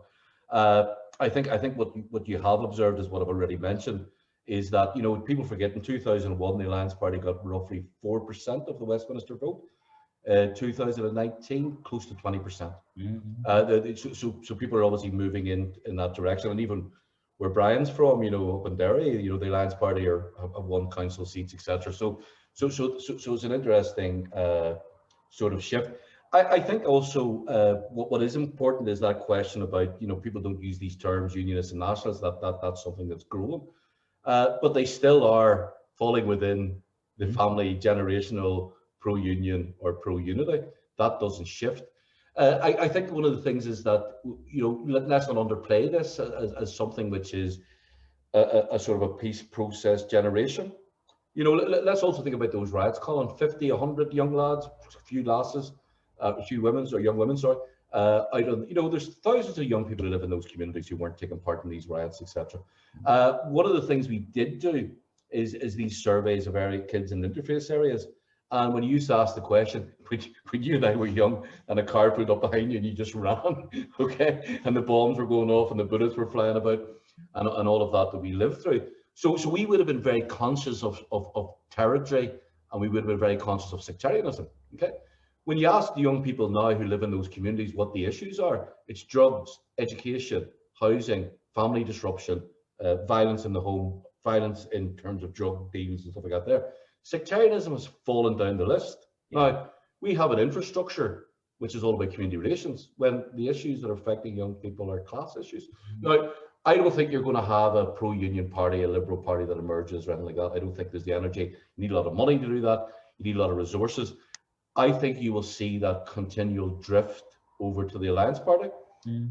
I think what you have observed is what I've already mentioned, is that, you know, people forget in 2001, the Alliance Party got roughly 4% of the Westminster vote. 2019, close to 20%. Mm-hmm. So people are obviously moving in that direction. And even where Brian's from, you know, up in Derry, you know, the Alliance Party have won council seats, etc. So it's an interesting sort of shift. I think also what is important is that question about, you know, people don't use these terms, unionists and nationalists, that's something that's growing. But they still are falling within the family generational pro-union or pro-unity. That doesn't shift. I think one of the things is that, you know, let's not underplay this as something which is a sort of a peace process generation. You know, let's also think about those riots, Colin. 50, 100 young lads, a few lasses, a few women, or young women, sorry. Out of, you know, there's thousands of young people who live in those communities who weren't taking part in these riots, etc. One of the things we did do is these surveys of area kids in interface areas. And when you used to ask the question, when you and I were young and a car pulled up behind you and you just ran, okay, and the bombs were going off and the bullets were flying about and all of that we lived through. So we would have been very conscious of territory, and we would have been very conscious of sectarianism, okay? When you ask the young people now who live in those communities what the issues are, it's drugs, education, housing, family disruption, violence in the home, violence in terms of drug deals and stuff like that there. Sectarianism has fallen down the list. Now, we have an infrastructure which is all about community relations, when the issues that are affecting young people are class issues. Now, I don't think you're going to have a pro-union party, a liberal party that emerges or anything like that. I don't think there's the energy. You need a lot of money to do that. You need a lot of resources. I think you will see that continual drift over to the Alliance Party.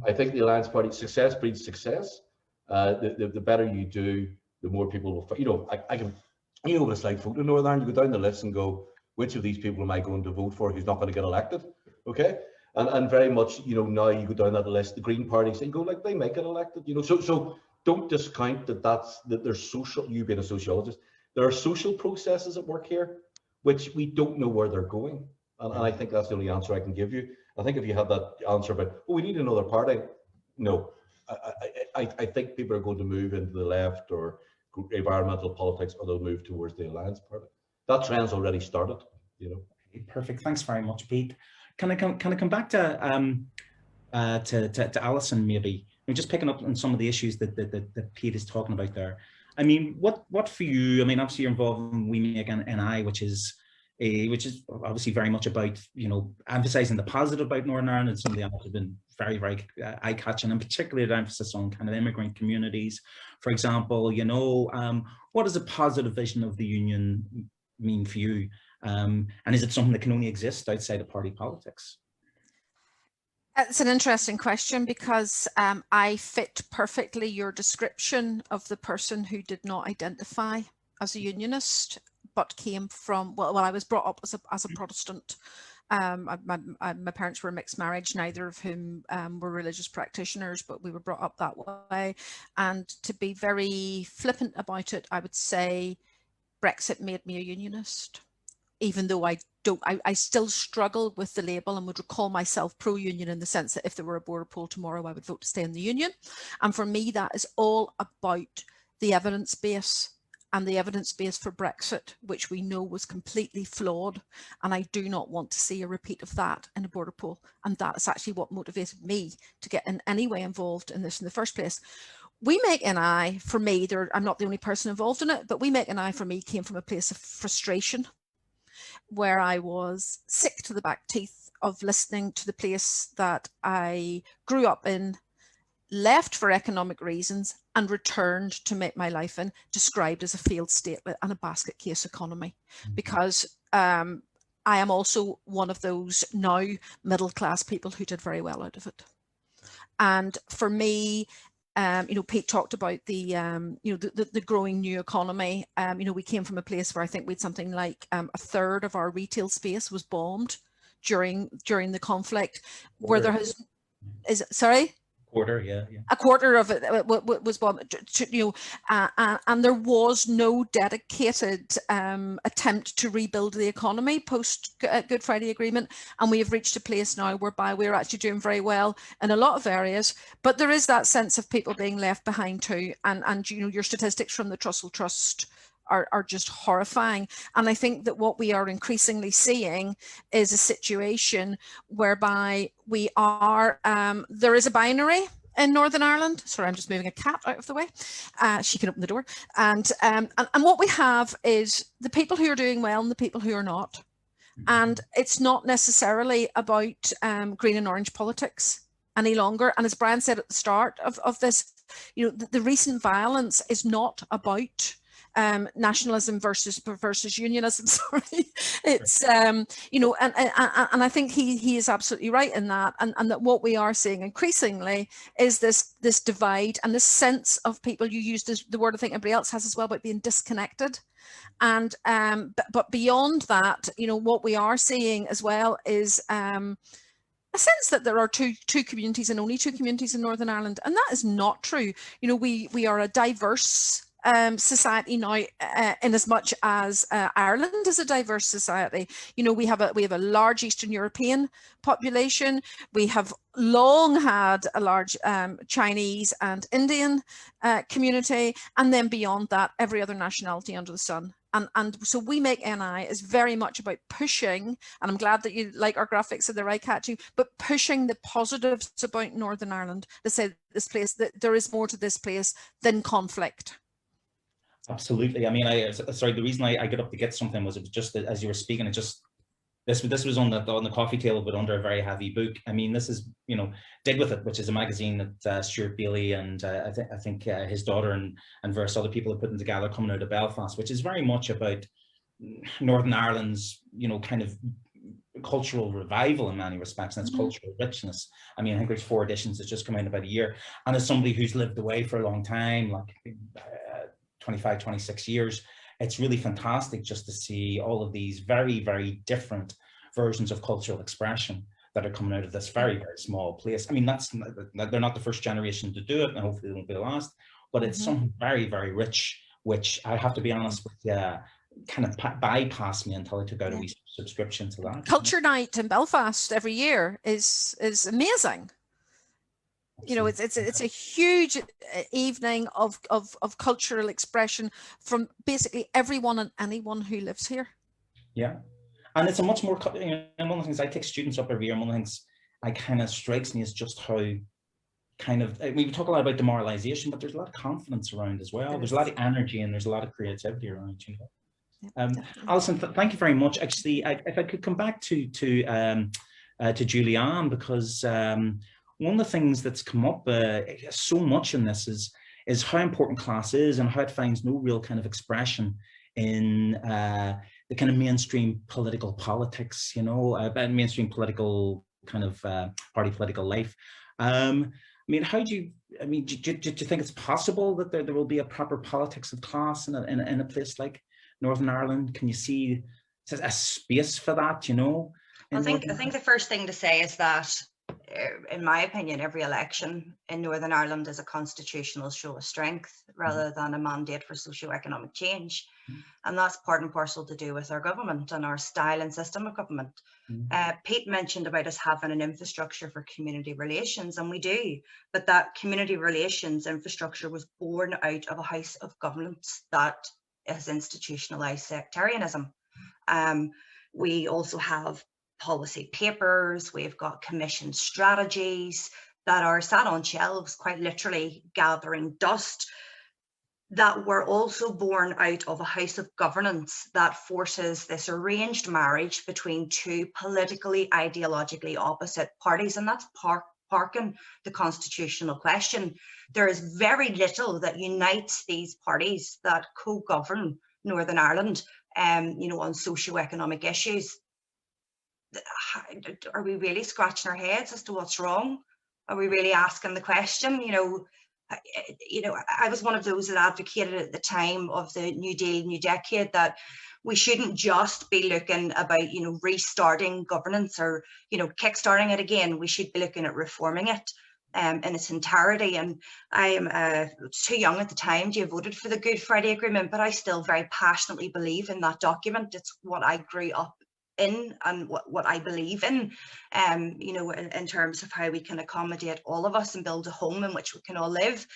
I think the Alliance Party, success breeds success. The better you do, the more people will, you know, I can, you know what it's like voting in Northern Ireland. You go down the list and go, which of these people am I going to vote for who's not going to get elected? Okay. And very much, you know, now you go down that list, the Green Party, so you go like, they might get elected, you know, so don't discount that there's social, you being a sociologist, there are social processes at work here, which we don't know where they're going. And I think that's the only answer I can give you. I think if you had that answer about, oh, we need another party, no. I think people are going to move into the left or environmental politics, or they'll move towards the Alliance Party. That trend's already started, you know. Perfect. Thanks very much, Pete. Can I come back to Allison, maybe? I'm just picking up on some of the issues that Pete is talking about there. I mean, what for you? I mean, obviously you're involved in We Make NI, which is which is obviously very much about, you know, emphasizing the positive about Northern Ireland, and some of the others have been very, very eye-catching, and particularly the emphasis on kind of immigrant communities. For example, you know, what does a positive vision of the union mean for you? And is it something that can only exist outside of party politics? It's an interesting question, because I fit perfectly your description of the person who did not identify as a unionist, but came from, well, I was brought up as a Protestant. My parents were a mixed marriage, neither of whom were religious practitioners, but we were brought up that way. And to be very flippant about it, I would say Brexit made me a unionist, even though I still struggle with the label and would call myself pro-union, in the sense that if there were a border poll tomorrow, I would vote to stay in the union. And for me, that is all about the evidence base, and the evidence base for Brexit, which we know was completely flawed. And I do not want to see a repeat of that in a border poll. And that's actually what motivated me to get in any way involved in this in the first place. We Make NI, for me, I'm not the only person involved in it, but We Make NI for me came from a place of frustration, where I was sick to the back teeth of listening to the place that I grew up in, left for economic reasons, and returned to make my life in, described as a failed state and a basket case economy. Because I am also one of those now middle class people who did very well out of it. And for me, you know, Pete talked about the, you know, the growing new economy. You know, we came from a place where I think we had something like a third of our retail space was bombed during the conflict, where there sorry? Quarter, yeah. A quarter of it was bombed, you know, and there was no dedicated attempt to rebuild the economy post Good Friday Agreement. And we have reached a place now whereby we're actually doing very well in a lot of areas, but there is that sense of people being left behind too. And you know, your statistics from the Trussell Trust are just horrifying. And I think that what we are increasingly seeing is a situation whereby we are, there is a binary in Northern Ireland. Sorry, I'm just moving a cat out of the way. She can open the door. And what we have is the people who are doing well and the people who are not. And it's not necessarily about green and orange politics any longer. And as Brian said at the start of this, you know, the recent violence is not about nationalism versus unionism. Sorry, it's you know, and I think he is absolutely right in that, and that what we are seeing increasingly is this divide and this sense of people. You used the word I think everybody else has as well, about being disconnected. And but beyond that, you know, what we are seeing as well is a sense that there are two communities and only two communities in Northern Ireland, and that is not true. You know, we are a diverse society now, in as much as Ireland is a diverse society. You know, we have a large Eastern European population. We have long had a large Chinese and Indian community, and then beyond that, every other nationality under the sun. And so We Make NI is very much about pushing, and I'm glad that you like our graphics and they're eye-catching, but pushing the positives about Northern Ireland to say this place, that there is more to this place than conflict. Absolutely. I mean, sorry, the reason I got up to get something was, it was just that as you were speaking, it just, this was on the coffee table, but under a very heavy book. I mean, this is, you know, Dig With It, which is a magazine that Stuart Bailey and I think his daughter and various other people have put together, coming out of Belfast, which is very much about Northern Ireland's, you know, kind of cultural revival in many respects, and its cultural richness. I mean, I think there's 4 editions that's just come out in about a year. And as somebody who's lived away for a long time, like 25, 26 years, it's really fantastic just to see all of these very, very different versions of cultural expression that are coming out of this very, very small place. I mean, they're not the first generation to do it, and hopefully they won't be the last, but it's something very, very rich, which I have to be honest with you, kind of bypassed me until I took out a wee subscription to that. Culture night in Belfast every year is amazing. You know, it's a huge evening of cultural expression from basically everyone and anyone who lives here. Yeah, and it's a much more, you know, one of the things I take students up every year, and one of the things I kind of strikes me is just how kind of, we talk a lot about demoralization, but there's a lot of confidence around as well. There's a lot of energy and there's a lot of creativity around, you know. Alison, thank you very much. Actually, if I could come back to Julianne, because one of the things that's come up so much in this is how important class is and how it finds no real kind of expression in the kind of mainstream political politics, you know, mainstream political kind of party political life. I mean, how do you? I mean, do you think it's possible that there will be a proper politics of class in a place like Northern Ireland? Can you see a space for that, you know? I think the first thing to say is that, in my opinion, every election in Northern Ireland is a constitutional show of strength rather than a mandate for socio-economic change. And that's part and parcel to do with our government and our style and system of government. Pete mentioned about us having an infrastructure for community relations, and we do, but that community relations infrastructure was born out of a house of governance that has institutionalized sectarianism. We also have policy papers, we've got commission strategies that are sat on shelves, quite literally gathering dust, that were also born out of a house of governance that forces this arranged marriage between two politically, ideologically opposite parties, and that's parking the constitutional question. There is very little that unites these parties that co-govern Northern Ireland, you know, on socio-economic issues. Are we really scratching our heads as to what's wrong? Are we really asking the question? You know, I was one of those that advocated at the time of the New Deal, New Decade, that we shouldn't just be looking about, you know, restarting governance or, you know, kickstarting it again. We should be looking at reforming it in its entirety. And I am too young at the time to have voted for the Good Friday Agreement, but I still very passionately believe in that document. It's what I grew up in and what I believe in, you know, in terms of how we can accommodate all of us and build a home in which we can all live.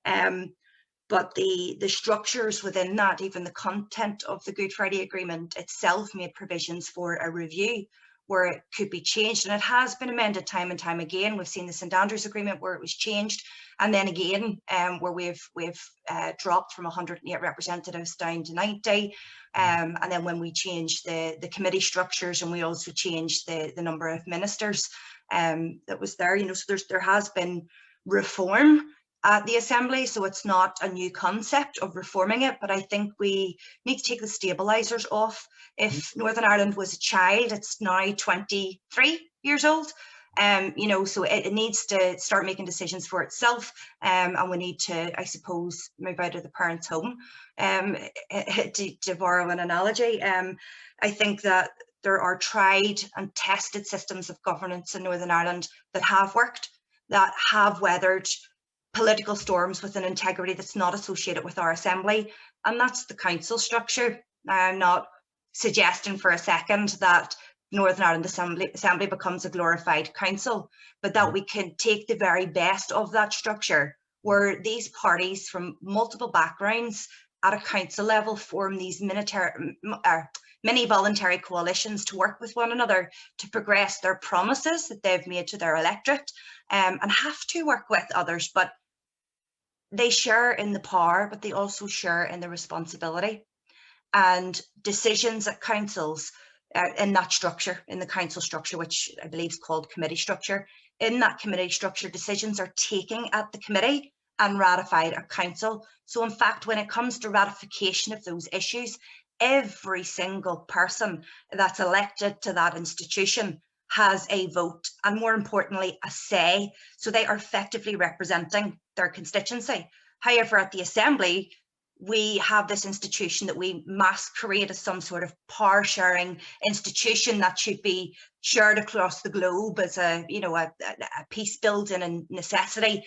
But the structures within that, even the content of the Good Friday Agreement itself, made provisions for a review where it could be changed, and it has been amended time and time again. We've seen the St Andrews Agreement where it was changed, and then again where we've dropped from 108 representatives down to 90, and then when we changed the committee structures, and we also changed the number of ministers that was there. You know, so there has been reform at the Assembly, so it's not a new concept of reforming it, but I think we need to take the stabilisers off. If Northern Ireland was a child, it's now 23 years old, you know, so it needs to start making decisions for itself, and we need to, I suppose, move out of the parents' home, to borrow an analogy. I think that there are tried and tested systems of governance in Northern Ireland that have worked, that have weathered political storms with an integrity that's not associated with our Assembly, and that's the council structure. I'm not suggesting for a second that Northern Ireland Assembly becomes a glorified council, but that we can take the very best of that structure, where these parties from multiple backgrounds at a council level form these mini voluntary coalitions to work with one another to progress their promises that they've made to their electorate, and have to work with others, but they share in the power, but they also share in the responsibility. And decisions at councils, in that structure, in the council structure, which I believe is called committee structure, in that committee structure, decisions are taken at the committee and ratified at council. So in fact, when it comes to ratification of those issues, every single person that's elected to that institution has a vote, and more importantly, a say. So they are effectively representing their constituency. However, at the Assembly, we have this institution that we masquerade as some sort of power sharing institution that should be shared across the globe as a, you know, a peace building and necessity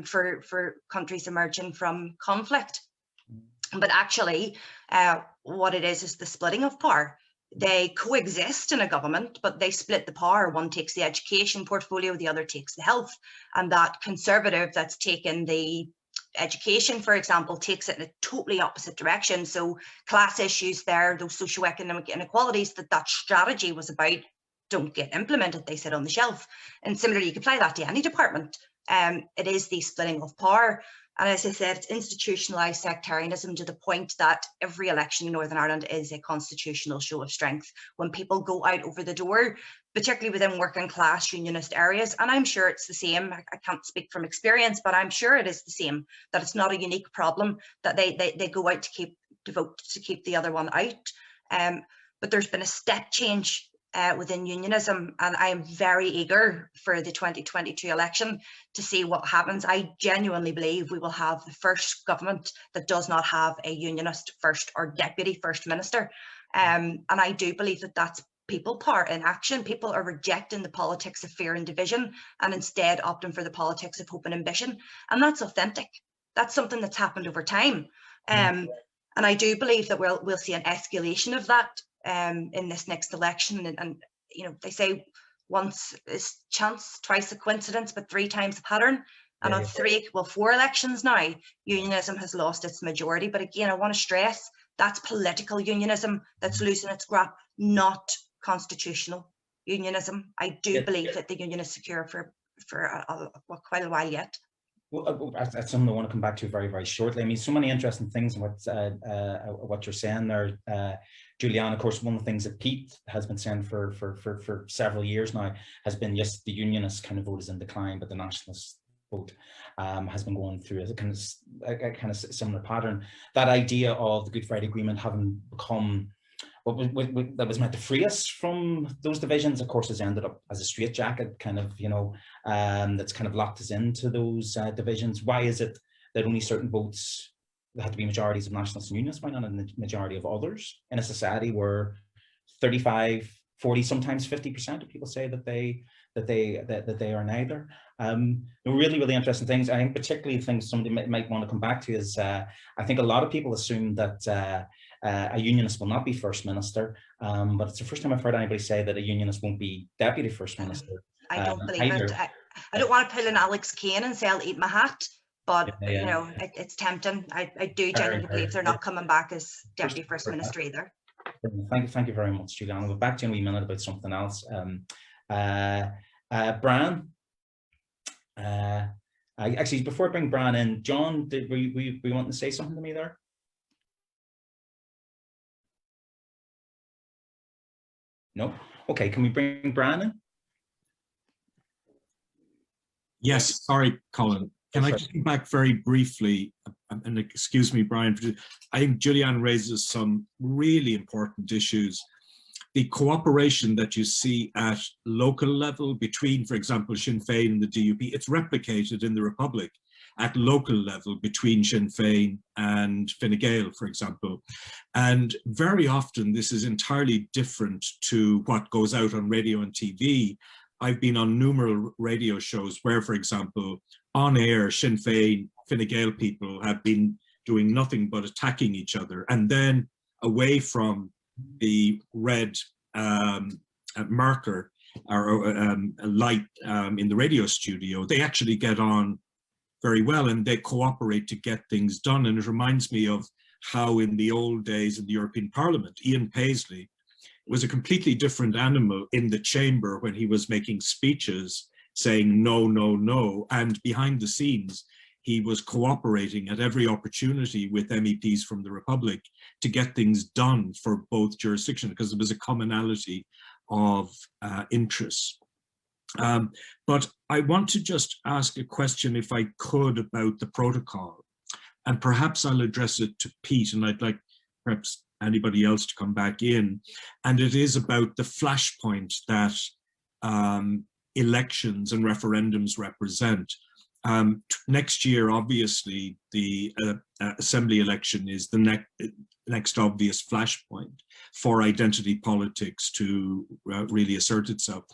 for countries emerging from conflict. But actually, what it is the splitting of power. They coexist in a government, but they split the power. One takes the education portfolio, the other takes the health. And that Conservative that's taken the education, for example, takes it in a totally opposite direction. So class issues there, those socioeconomic inequalities that strategy was about, don't get implemented. They sit on the shelf. And similarly, you can apply that to any department. It is the splitting of power. And as I said, it's institutionalised sectarianism to the point that every election in Northern Ireland is a constitutional show of strength. When people go out over the door, particularly within working class unionist areas, and I'm sure it's the same, I can't speak from experience, but I'm sure it is the same, that it's not a unique problem, that they go out to vote to keep the other one out. But there's been a step change within unionism, and I am very eager for the 2022 election to see what happens. I genuinely believe we will have the first government that does not have a unionist first or deputy first minister, and I do believe that that's people power in action. People are rejecting the politics of fear and division and instead opting for the politics of hope and ambition, and that's authentic. That's something that's happened over time, and I do believe that we'll see an escalation of that in this next election. And you know, they say once is chance, twice a coincidence, but 3 times a pattern. And on 4 elections now, unionism has lost its majority. But again, I want to stress that's political unionism that's losing its grip, not constitutional unionism. I do believe that the union is secure for quite a while yet. Well, that's something I want to come back to very, very shortly. I mean, so many interesting things in what you're saying there, Julianne. Of course, one of the things that Pete has been saying for several years now has been, yes, the unionist kind of vote is in decline, but the nationalist vote has been going through a kind of similar pattern. That idea of the Good Friday Agreement having become that was meant to free us from those divisions, of course, has ended up as a straitjacket, kind of, you know, that's kind of locked us into those divisions. Why is it that only certain votes had to be majorities of nationalists and unionists? Why not a majority of others in a society where 35, 40, sometimes 50% of people say that they are neither? Really, really interesting things. I think particularly things somebody might want to come back to is I think a lot of people assume that a unionist will not be first minister, but it's the first time I've heard anybody say that a unionist won't be deputy first minister. I don't believe it. I don't want to pull an Alex Kane and say I'll eat my hat, but you know, it's tempting. I do genuinely believe they're not coming back as deputy first minister either. Thank you very much, Julianne. I'll go back to you in a wee minute about something else. Brian, actually, before I bring Brian in, John, were you wanting to say something to me there? No? Okay, can we bring Brian in? Yes, sorry, Colin. Can I just come back very briefly, and excuse me, Brian, I think Julianne raises some really important issues. The cooperation that you see at local level between, for example, Sinn Féin and the DUP, it's replicated in the Republic at local level between Sinn Féin and Fine Gael, for example. And very often this is entirely different to what goes out on radio and TV. I've been on numerous radio shows where, for example, on air, Sinn Féin, Fine Gael people have been doing nothing but attacking each other. And then away from the red marker or light in the radio studio, they actually get on very well and they cooperate to get things done. And it reminds me of how in the old days in the European Parliament, Ian Paisley was a completely different animal in the chamber when he was making speeches saying no, no, no. And behind the scenes, he was cooperating at every opportunity with MEPs from the Republic to get things done for both jurisdictions because there was a commonality of interests. But I want to just ask a question, if I could, about the protocol. And perhaps I'll address it to Pete, and I'd like perhaps anybody else to come back in. And it is about the flashpoint that elections and referendums represent. Next year, obviously, the assembly election is the next obvious flashpoint for identity politics to really assert itself.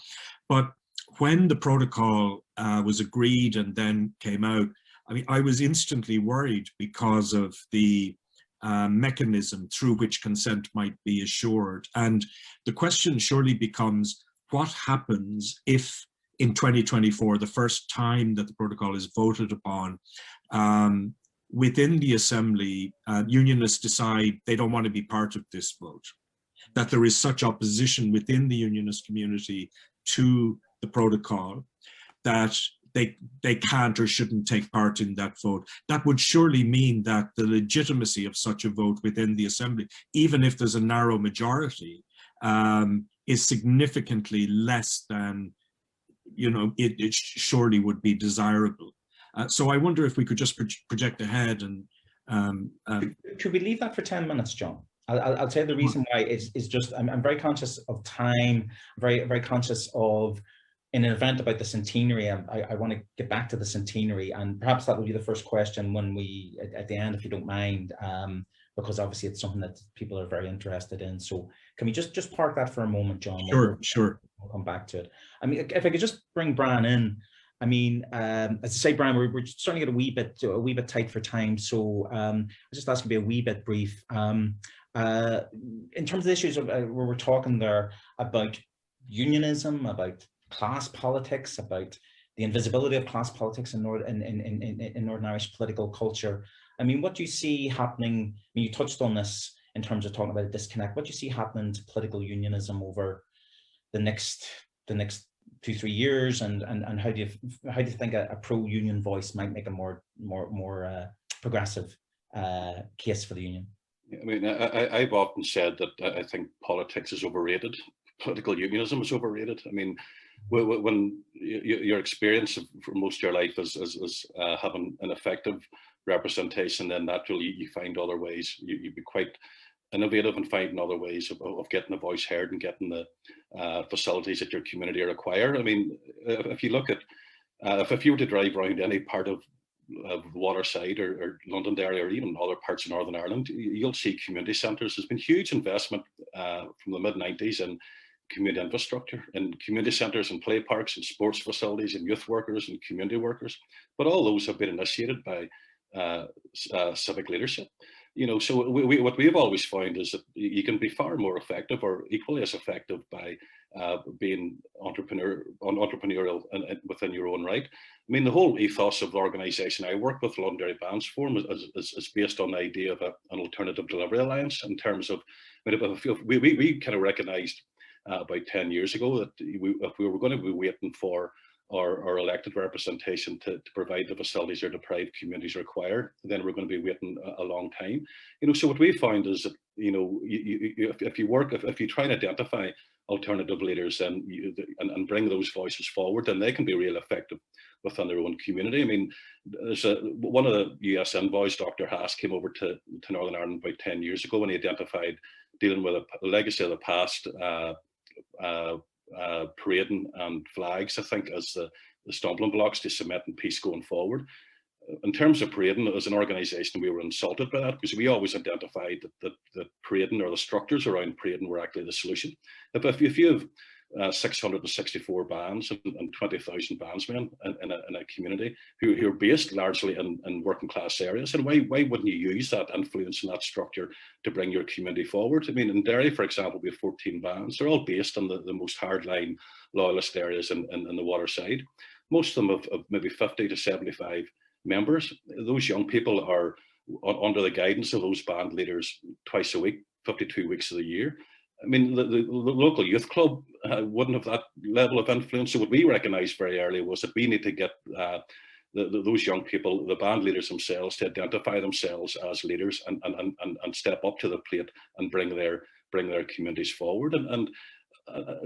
But when the protocol was agreed and then came out, I mean, I was instantly worried because of the mechanism through which consent might be assured. And the question surely becomes, what happens if in 2024, the first time that the protocol is voted upon, within the assembly, unionists decide they don't want to be part of this vote, that there is such opposition within the unionist community to the protocol that they can't or shouldn't take part in that vote. That would surely mean that the legitimacy of such a vote within the Assembly, even if there's a narrow majority, is significantly less than, you know, it surely would be desirable. So I wonder if we could just project ahead and could we leave that for 10 minutes, John? I'll tell you the reason why is just I'm very conscious of time, very conscious of, in an event about the centenary, I want to get back to the centenary, and perhaps that will be the first question when we, at the end, if you don't mind, because obviously it's something that people are very interested in. So can we just park that for a moment, John? Sure. We'll come back to it. I mean, if I could just bring Brian in. I mean, as I say, Brian, we're starting to get a wee bit tight for time, so I'll just ask you to be a wee bit brief. In terms of the issues of, where we're talking there about unionism, about class politics, about the invisibility of class politics in Northern Irish political culture. I mean, what do you see happening? I mean, you touched on this in terms of talking about a disconnect. What do you see happening to political unionism over the next 2-3 years, and how do you think a pro-union voice might make a more progressive case for the union? I mean, I've often said that I think politics is overrated. Political unionism is overrated. I mean, when your experience for most of your life is having an effective representation, then naturally you find other ways. You'd be quite innovative and finding other ways of getting a voice heard and getting the facilities that your community require. I mean, if you look at, if you were to drive around any part of Waterside or Londonderry or even other parts of Northern Ireland, you'll see community centres. There's been huge investment from the mid-90s in community infrastructure, and community centres and play parks and sports facilities and youth workers and community workers. But all those have been initiated by civic leadership. You know, so what we've always found is that you can be far more effective, or equally as effective, by being entrepreneurial within your own right. I mean, the whole ethos of the organisation I work with, Londonderry Bands Forum, is based on the idea of an alternative delivery alliance. In terms of, I mean, we kind of recognised about 10 years ago that if we were going to be waiting for our elected representation to provide the facilities our deprived communities require, then we're going to be waiting a long time. You know, so what we found is that, you know, if you try and identify alternative leaders and bring those voices forward, then they can be real effective within their own community. I mean, there's one of the US envoys, Dr. Haas, came over to Northern Ireland about 10 years ago, and he identified dealing with a legacy of the past, parading and flags, I think, as the stumbling blocks to cement and peace going forward. In terms of parading, as an organisation, we were insulted by that, because we always identified that parading, or the structures around parading, were actually the solution. If you have 664 bands and 20,000 bandsmen in a community who are based largely in working class areas, and why wouldn't you use that influence and that structure to bring your community forward? I mean, in Derry, for example, we have 14 bands. They're all based on the most hardline loyalist areas in the Waterside. Most of them have maybe 50 to 75 members. Those young people are under the guidance of those band leaders twice a week, 52 weeks of the year. I mean, the local youth club wouldn't have that level of influence. So what we recognised very early was that we need to get those young people, the band leaders themselves, to identify themselves as leaders and step up to the plate and bring their communities forward. And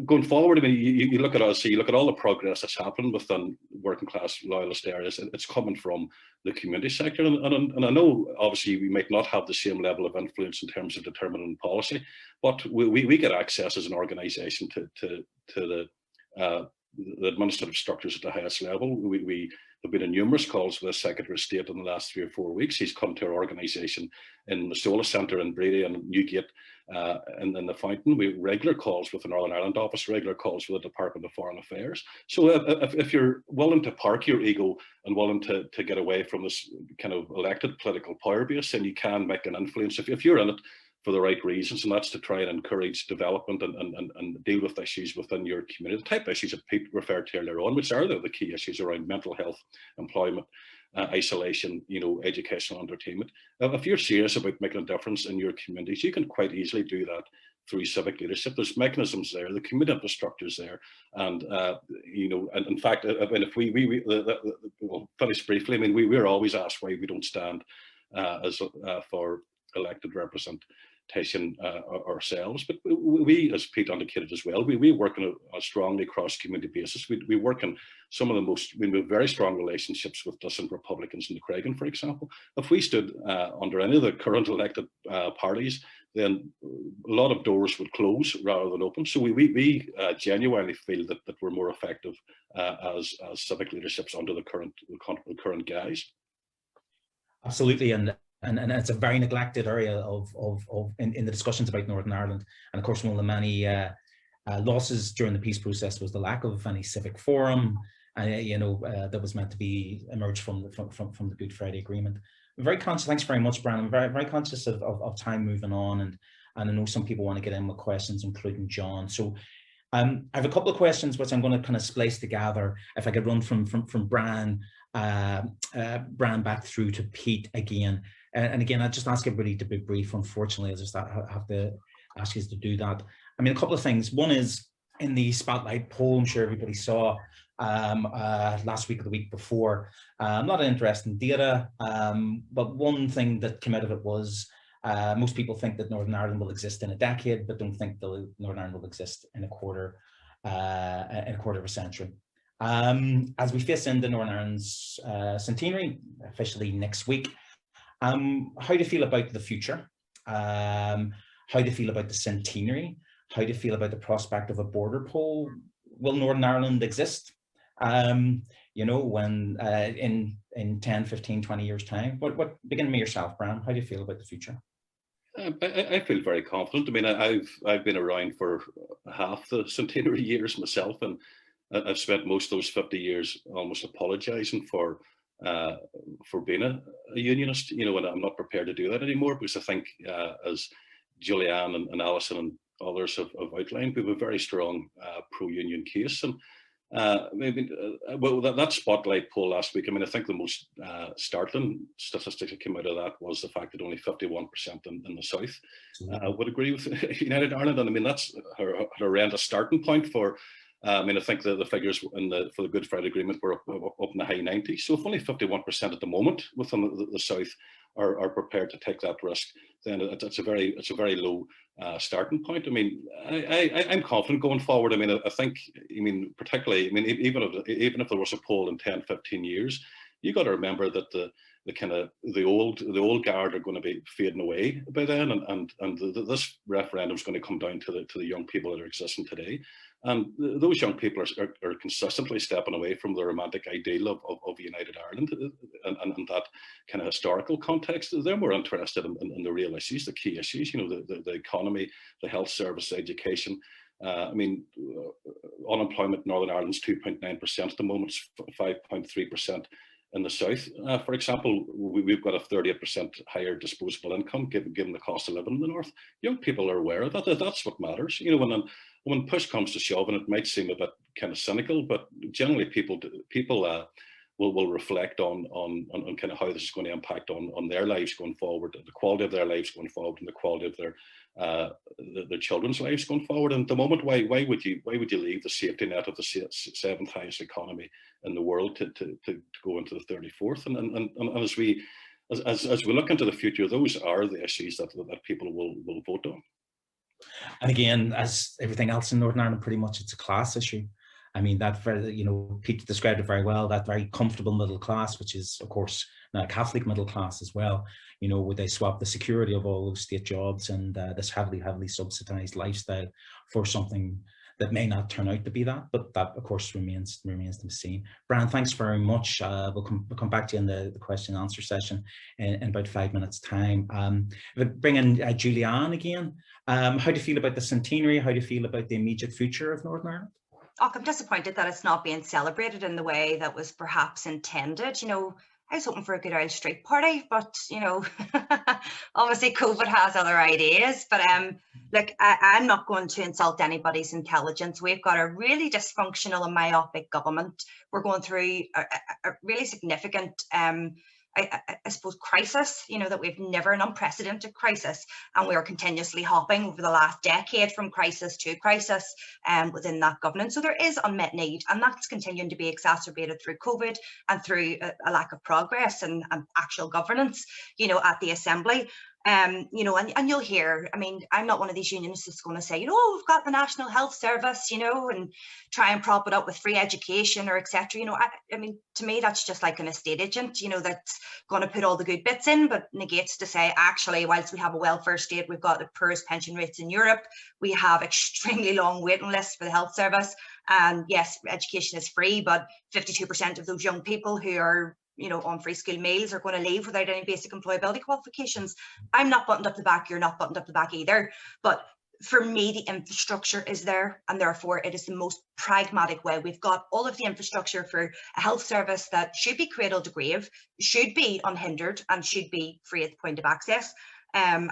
going forward, I mean, you look at us, so you look at all the progress that's happened within working class loyalist areas, it's coming from the community sector. And I know, obviously, we might not have the same level of influence in terms of determining policy, but we get access as an organisation to the administrative structures at the highest level. We have been in numerous calls with the Secretary of State in the last 3 or 4 weeks. He's come to our organisation in the Sola Centre in Brady and Newgate and in the Fountain. We have regular calls with the Northern Ireland office, regular calls with the Department of Foreign Affairs. So if you're willing to park your ego and willing to get away from this kind of elected political power base, then you can make an influence if you're in it for the right reasons, and that's to try and encourage development and deal with issues within your community, the type of issues that Pete referred to earlier on, which are the key issues around mental health, employment, isolation, you know, educational entertainment. If you're serious about making a difference in your communities, you can quite easily do that through civic leadership. There's mechanisms there, the community infrastructure is there, and you know, and in fact, I mean, if we'll finish briefly. I mean, we're always asked why we don't stand for elected representation ourselves, but we, as Pete indicated as well, we work on a strongly cross-community basis. We work in some of the most, we have very strong relationships with dissident Republicans in the Craigan, for example. If we stood under any of the current elected parties, then a lot of doors would close rather than open. So we genuinely feel that we're more effective as civic leaderships under the current guise. Absolutely, and it's a very neglected area in the discussions about Northern Ireland. And of course, one of the many losses during the peace process was the lack of any civic forum, you know, that was meant to be emerged from the Good Friday Agreement. I'm very conscious. Thanks very much, Brian. I'm very conscious of time moving on, and I know some people want to get in with questions, including John. So I have a couple of questions which I'm going to kind of splice together. If I could run from Brian back through to Pete again. And again, I just ask everybody to be brief. Unfortunately, I just have to ask you to do that. I mean, a couple of things. One is in the Spotlight poll, I'm sure everybody saw last week or the week before. Not interesting data, but one thing that came out of it was most people think that Northern Ireland will exist in a decade, but don't think that Northern Ireland will exist in a quarter of a century. As we face into Northern Ireland's centenary, officially next week, how do you feel about the future? How do you feel about the centenary? How do you feel about the prospect of a border poll? Will Northern Ireland exist? You know, when in 10, 15, 20 years time? Begin with yourself, Brian. How do you feel about the future? I feel very confident. I mean, I've been around for half the centenary years myself, and I've spent most of those 50 years almost apologising for being a unionist, you know, and I'm not prepared to do that anymore, because I think as Julianne and Allison and others have outlined, we have a very strong pro-union case. And well, that Spotlight poll last week, I mean, I think the most startling statistic that came out of that was the fact that only 51% in the South would agree with United Ireland. And I mean, that's a horrendous starting point for I mean, I think the figures for the Good Friday Agreement were up in the high 90s. So if only 51% at the moment within the South are prepared to take that risk, then it's a very low starting point. I mean, I'm confident going forward. I mean, I think, I mean, particularly, I mean, even if there was a poll in 10, 15 years, you got to remember that the old guard are going to be fading away by then, and this referendum is going to come down to the young people that are existing today. And those young people are consistently stepping away from the romantic ideal of United Ireland and that kind of historical context. They're more interested in the real issues, the key issues, you know, the economy, the health service, education. I mean, unemployment in Northern Ireland is 2.9% at the moment, 5.3% in the South. For example, we've got a 38% higher disposable income given the cost of living in the North. Young people are aware of that. That's what matters. You know, when push comes to shove, and it might seem a bit kind of cynical, but generally people will reflect on kind of how this is going to impact on their lives going forward, the quality of their lives going forward, and the quality of their children's lives going forward. And at the moment, why would you leave the safety net of the seventh highest economy in the world to go into the 34th? And as we look into the future, those are the issues that people will vote on. And again, as everything else in Northern Ireland, pretty much it's a class issue. I mean, that very, you know, Pete described it very well, that very comfortable middle class, which is, of course, now a Catholic middle class as well. You know, would they swap the security of all those state jobs and this heavily subsidized lifestyle for something that may not turn out to be that? But that, of course, remains to be seen. Brian, thanks very much. We'll come back to you in the question and answer session in about 5 minutes' time. Bring in Julianne again. How do you feel about the centenary? How do you feel about the immediate future of Northern Ireland? Oh, I'm disappointed that it's not being celebrated in the way that was perhaps intended. You know, I was hoping for a good old street party, but, you know, obviously COVID has other ideas. But look, I'm not going to insult anybody's intelligence. We've got a really dysfunctional and myopic government. We're going through a really significant I suppose, crisis, you know, that we've never an unprecedented crisis, and we are continuously hopping over the last decade from crisis to crisis within that governance. So there is unmet need, and that's continuing to be exacerbated through COVID and through a lack of progress and actual governance, you know, at the Assembly. You know, and you'll hear, I mean, I'm not one of these unionists that's going to say, you know, oh, we've got the National Health Service, you know, and try and prop it up with free education or etc. You know, I mean, to me, that's just like an estate agent, you know, that's going to put all the good bits in, but negates to say, actually, whilst we have a welfare state, we've got the poorest pension rates in Europe. We have extremely long waiting lists for the health service. And yes, education is free, but 52% of those young people who are, you know, on free school meals are going to leave without any basic employability qualifications. I'm not buttoned up the back, you're not buttoned up the back either. But for me, the infrastructure is there, and therefore it is the most pragmatic way. We've got all of the infrastructure for a health service that should be cradle to grave, should be unhindered, and should be free at the point of access. And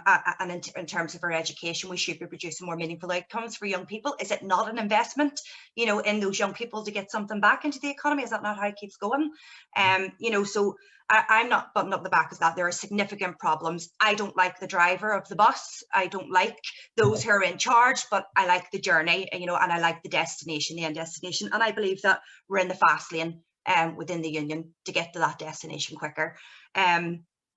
in terms of our education, we should be producing more meaningful outcomes for young people. Is it not an investment, you know, in those young people to get something back into the economy? Is that not how it keeps going? You know, so I'm not buttoned up the back of that. There are significant problems. I don't like the driver of the bus. I don't like those who are in charge, but I like the journey, you know, and I like the destination, the end destination. And I believe that we're in the fast lane within the union to get to that destination quicker.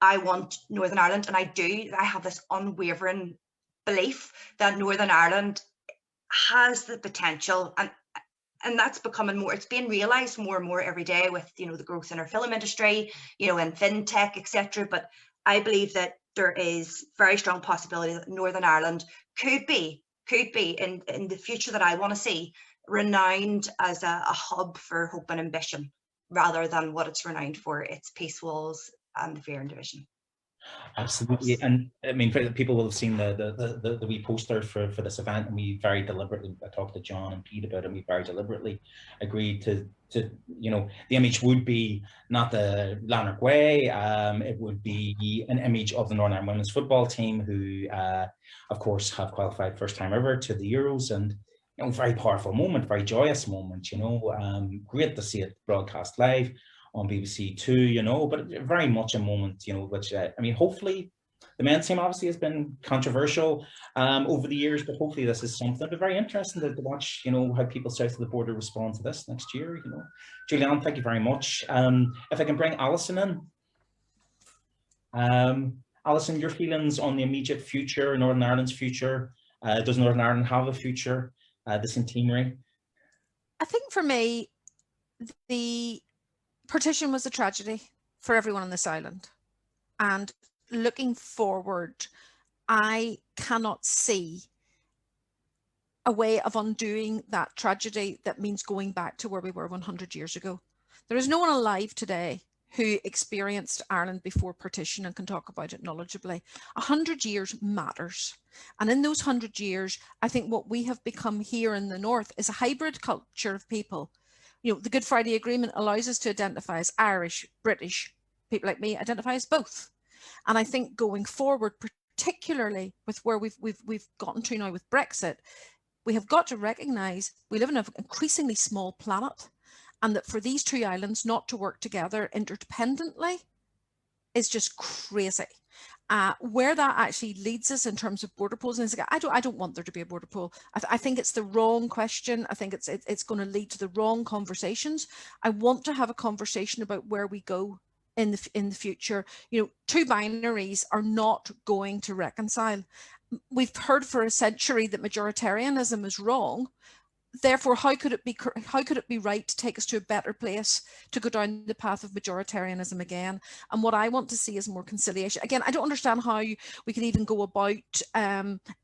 I want Northern Ireland, and I have this unwavering belief that Northern Ireland has the potential, and that's becoming more, it's being realised more and more every day with, you know, the growth in our film industry, you know, and fintech, etc. But I believe that there is very strong possibility that Northern Ireland could be in the future that I want to see, renowned as a hub for hope and ambition, rather than what it's renowned for, its peace walls and the fear and division. Absolutely, and I mean, people will have seen the wee poster for this event, and we very deliberately, I talked to John and Pete about it, and we very deliberately agreed to you know, the image would be not the Lanark Way, it would be an image of the Northern Ireland women's football team, who of course have qualified first time ever to the Euros, and you know, very powerful moment, very joyous moment, you know, great to see it broadcast live on BBC Two, you know, but very much a moment, you know, which, I mean, hopefully the men's team obviously has been controversial over the years, but hopefully this is something that'll be very interesting to watch, you know, how people south of the border respond to this next year, you know. Julianne, thank you very much. If I can bring Alison in. Alison, your feelings on the immediate future, Northern Ireland's future. Does Northern Ireland have a future, the centenary? I think for me, the partition was a tragedy for everyone on this island, and looking forward, I cannot see a way of undoing that tragedy that means going back to where we were 100 years ago. There is no one alive today who experienced Ireland before partition and can talk about it knowledgeably. 100 years matters, and in those 100 years, I think what we have become here in the north is a hybrid culture of people. You know, the Good Friday Agreement allows us to identify as Irish, British. People like me identify as both. And I think going forward, particularly with where we've gotten to now with Brexit, we have got to recognise we live in an increasingly small planet, and that for these two islands not to work together interdependently is just crazy. Where that actually leads us in terms of border polls, and I don't want there to be a border poll. I think it's the wrong question. I think it's going to lead to the wrong conversations. I want to have a conversation about where we go in the future. You know, two binaries are not going to reconcile. We've heard for a century that majoritarianism is wrong. Therefore, how could it be right to take us to a better place, to go down the path of majoritarianism again? And what I want to see is more conciliation. Again, I don't understand how we can even go about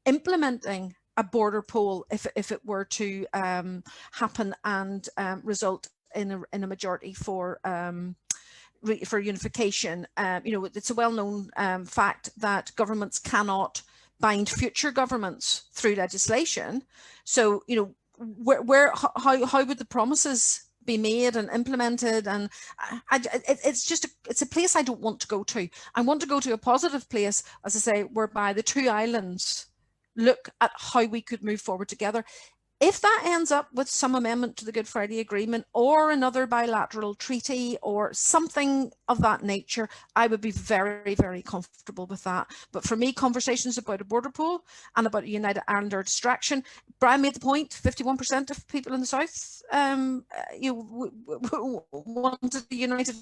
implementing a border poll if it were to happen and result in a majority for unification. You know, it's a well-known fact that governments cannot bind future governments through legislation. So, you know, how would the promises be made and implemented? And it's a place I don't want to go to. I want to go to a positive place, as I say, whereby the two islands look at how we could move forward together. If that ends up with some amendment to the Good Friday Agreement or another bilateral treaty or something of that nature, I would be very, very comfortable with that. But for me, conversations about a border pool and about a United Ireland are a distraction. Brian made the point, 51% of people in the South wanted the United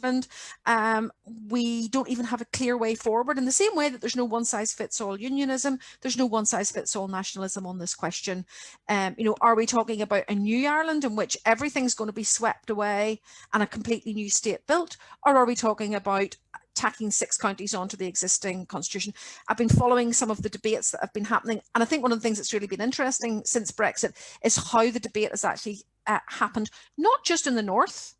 Ireland. We don't even have a clear way forward. In the same way that there's no one-size-fits-all unionism, there's no one-size-fits-all nationalism on this question. Are we talking about a new Ireland in which everything's going to be swept away and a completely new state built? Or are we talking about tacking 6 counties onto the existing constitution? I've been following some of the debates that have been happening. And I think one of the things that's really been interesting since Brexit is how the debate has actually happened, not just in the north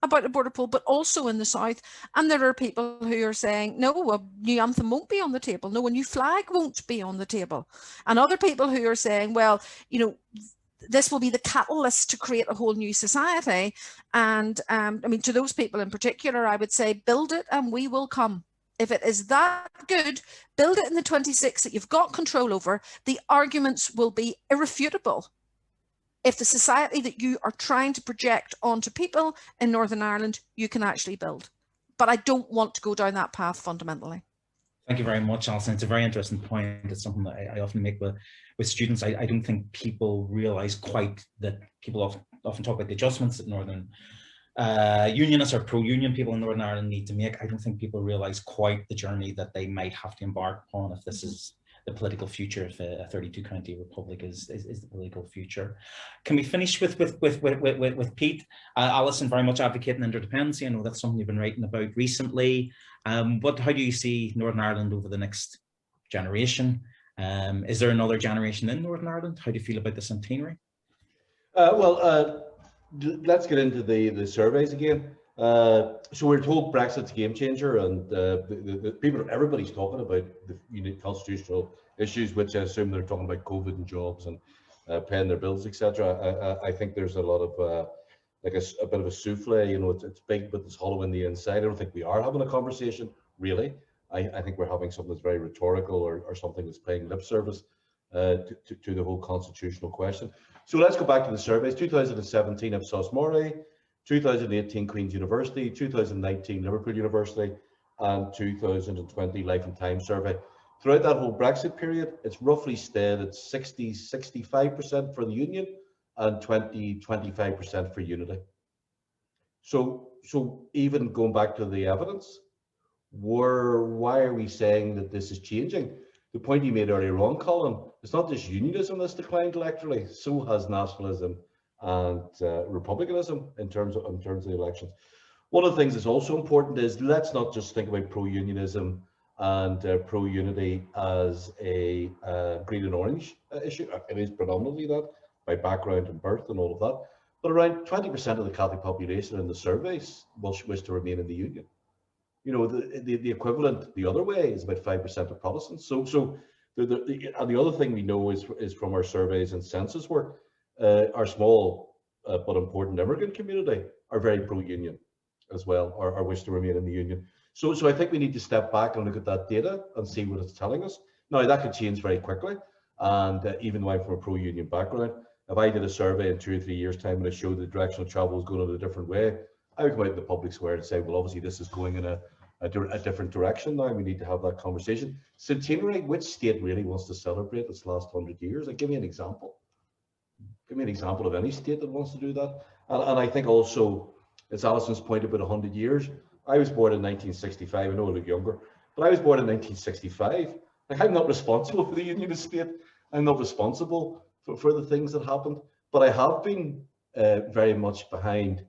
about a border pool, but also in the south. And there are people who are saying, no, a new anthem won't be on the table. No, a new flag won't be on the table. And other people who are saying, well, this will be the catalyst to create a whole new society. And I mean, to those people in particular, I would say, build it and we will come. If it is that good, build it in the 26 that you've got control over. The arguments will be irrefutable. If the society that you are trying to project onto people in Northern Ireland, you can actually build. But I don't want to go down that path fundamentally. Thank you very much, Alison. It's a very interesting point. It's something that I often make with students. I don't think people realise quite that people often talk about the adjustments that Northern unionists or pro-union people in Northern Ireland need to make. I don't think people realise quite the journey that they might have to embark upon if this is the political future, if a 32-county republic is the political future. Can we finish with Pete? Alison, very much advocating interdependency. I know that's something you've been writing about recently. How do you see Northern Ireland over the next generation? Is there another generation in Northern Ireland? How do you feel about the centenary? Let's get into the surveys again. So we're told Brexit's a game changer, and everybody's talking about the unique constitutional issues, which I assume they're talking about COVID and jobs and paying their bills, etc. I think there's a lot of like a bit of a souffle. It's big, but it's hollow in the inside. I don't think we are having a conversation, really. I think we're having something that's very rhetorical or something that's paying lip service to the whole constitutional question. So let's go back to the surveys. 2017 Ipsos Mori, 2018 Queen's University, 2019 Liverpool University, and 2020 Life and Time survey. Throughout that whole Brexit period, it's roughly stayed at 65% for the union and 25% for unity. So even going back to the evidence, why are we saying that this is changing? The point you made earlier on, Colin, it's not just unionism that's declined electorally, so has nationalism and republicanism in terms of the elections. One of the things that's also important is, let's not just think about pro-unionism and pro-unity as a green and orange issue. It is predominantly that, by background and birth and all of that. But around 20% of the Catholic population in the surveys wish to remain in the union. The equivalent the other way is about 5% of Protestants. So the other thing we know is from our surveys and census work, our small but important immigrant community are very pro-union as well, or wish to remain in the union. So I think we need to step back and look at that data and see what it's telling us. Now, that could change very quickly. And even though I'm from a pro-union background, if I did a survey in 2 or 3 years' time and I showed the direction of travel is going in a different way, I would come out in the public square and say, well, obviously this is going in a different direction now. We need to have that conversation. Centenary, which state really wants to celebrate its last 100 years? Give me an example. Give me an example of any state that wants to do that. And I think also, it's Alison's point about 100 years. I was born in 1965. I know I look younger, but I was born in 1965. Like, I'm not responsible for the unionist state. I'm not responsible for the things that happened. But I have been very much behind,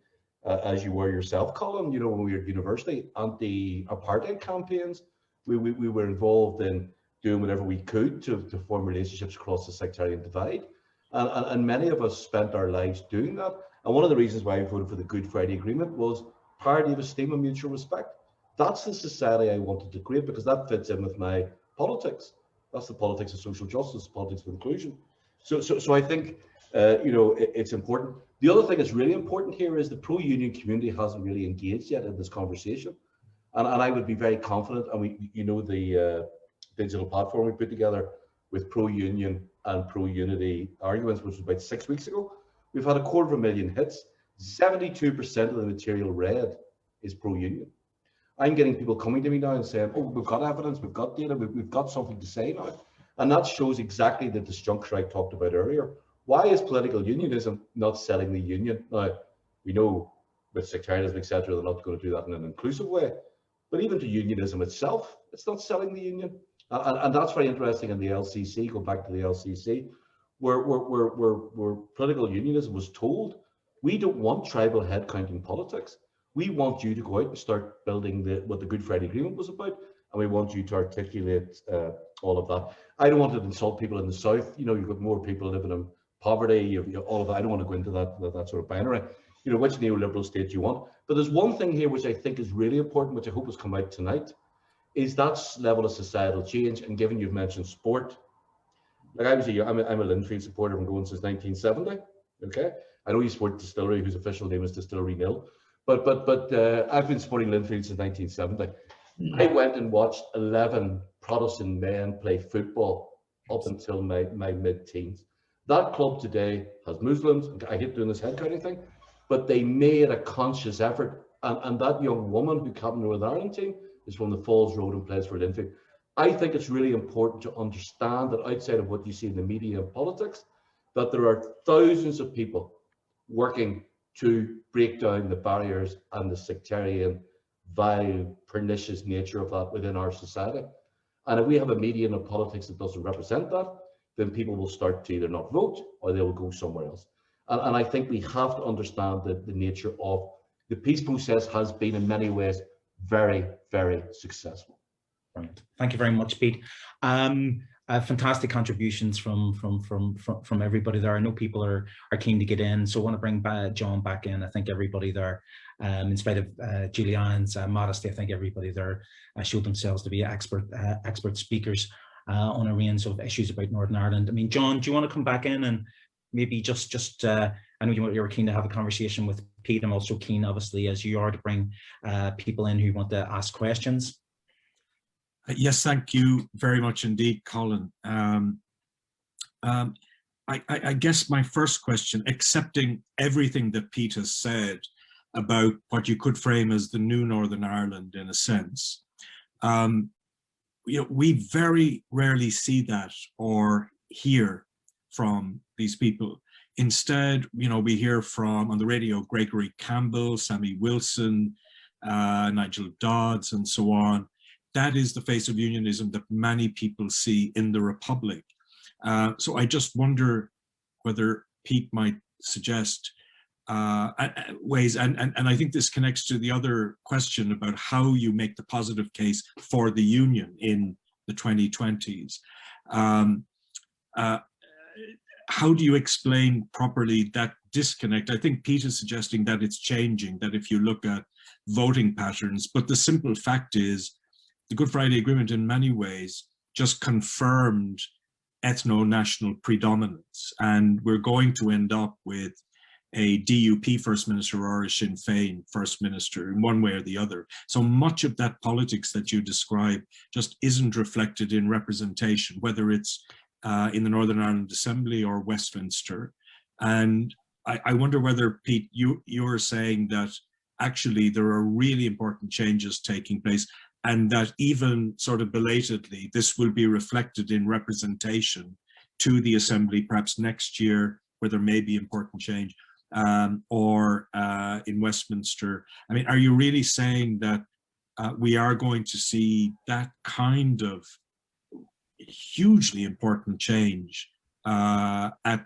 as you were yourself, Colin, when we were at university, anti-apartheid campaigns. We were involved in doing whatever we could to form relationships across the sectarian divide. And many of us spent our lives doing that. And one of the reasons why I voted for the Good Friday Agreement was parity of esteem and mutual respect. That's the society I wanted to create, because that fits in with my politics. That's the politics of social justice, politics of inclusion. So I think, it's important. The other thing that's really important here is the pro-union community hasn't really engaged yet in this conversation. And I would be very confident, and the digital platform we put together with pro-union and pro-unity arguments, which was about 6 weeks ago. We've had 250,000 hits. 72% of the material read is pro-union. I'm getting people coming to me now and saying, oh, we've got evidence, we've got data, we've got something to say now. And that shows exactly the disjuncture I talked about earlier. Why is political unionism not selling the union? Now, we know with sectarianism, etc., they're not going to do that in an inclusive way. But even to unionism itself, it's not selling the union. And that's very interesting in the LCC, go back to the LCC, where political unionism was told, we don't want tribal headcounting politics. We want you to go out and start building what the Good Friday Agreement was about, and we want you to articulate all of that. I don't want to insult people in the South. You know, you've got more people living in poverty, you've all of that. I don't want to go into that sort of binary. You know, which neoliberal state you want. But there's one thing here which I think is really important, which I hope has come out tonight, is that level of societal change. And given you've mentioned sport, like I'm a Linfield supporter, I've been going since 1970. Okay, I know you support Distillery, whose official name is Distillery Nil, but I've been supporting Linfield since 1970. I went and watched 11 Protestant men play football up until my mid-teens. That club today has Muslims. I hate doing this head counting thing, but they made a conscious effort. And that young woman who captained the Northern Ireland team is from the Falls Road and plays for Linfield. I think it's really important to understand that outside of what you see in the media and politics, that there are thousands of people working to break down the barriers and the sectarian, vile, pernicious nature of that within our society. And if we have a media and a politics that doesn't represent that, then people will start to either not vote or they will go somewhere else. And I think we have to understand that the nature of the peace process has been in many ways very, very successful. Brilliant. Thank you very much, Pete. Fantastic contributions from everybody there. I know people are keen to get in, so I want to bring John back in. I think everybody there, in spite of Julianne's modesty, I think everybody there showed themselves to be expert speakers on a range of issues about Northern Ireland. I mean, John, do you want to come back in and maybe just I know you were keen to have a conversation with Pete. I'm also keen, obviously, as you are, to bring people in who want to ask questions. Yes, thank you very much indeed, Colin. I guess my first question, accepting everything that Pete has said about what you could frame as the new Northern Ireland in a sense, you know, we very rarely see that or hear from these people. Instead, you know, we hear from, on the radio, Gregory Campbell, Sammy Wilson, Nigel Dodds, and so on. That is the face of unionism that many people see in the Republic. So I just wonder whether Pete might suggest ways, and I think this connects to the other question about how you make the positive case for the union in the 2020s. How do you explain properly that disconnect? I think Pete is suggesting that it's changing, that if you look at voting patterns, but the simple fact is the Good Friday Agreement in many ways just confirmed ethno-national predominance, and we're going to end up with a DUP First Minister or a Sinn Féin First Minister in one way or the other. So much of that politics that you describe just isn't reflected in representation, whether it's in the Northern Ireland Assembly or Westminster. And I wonder whether, Pete, you're saying that actually there are really important changes taking place, and that even sort of belatedly, this will be reflected in representation to the Assembly, perhaps next year, where there may be important change, or in Westminster. I mean, are you really saying that we are going to see that kind of hugely important change at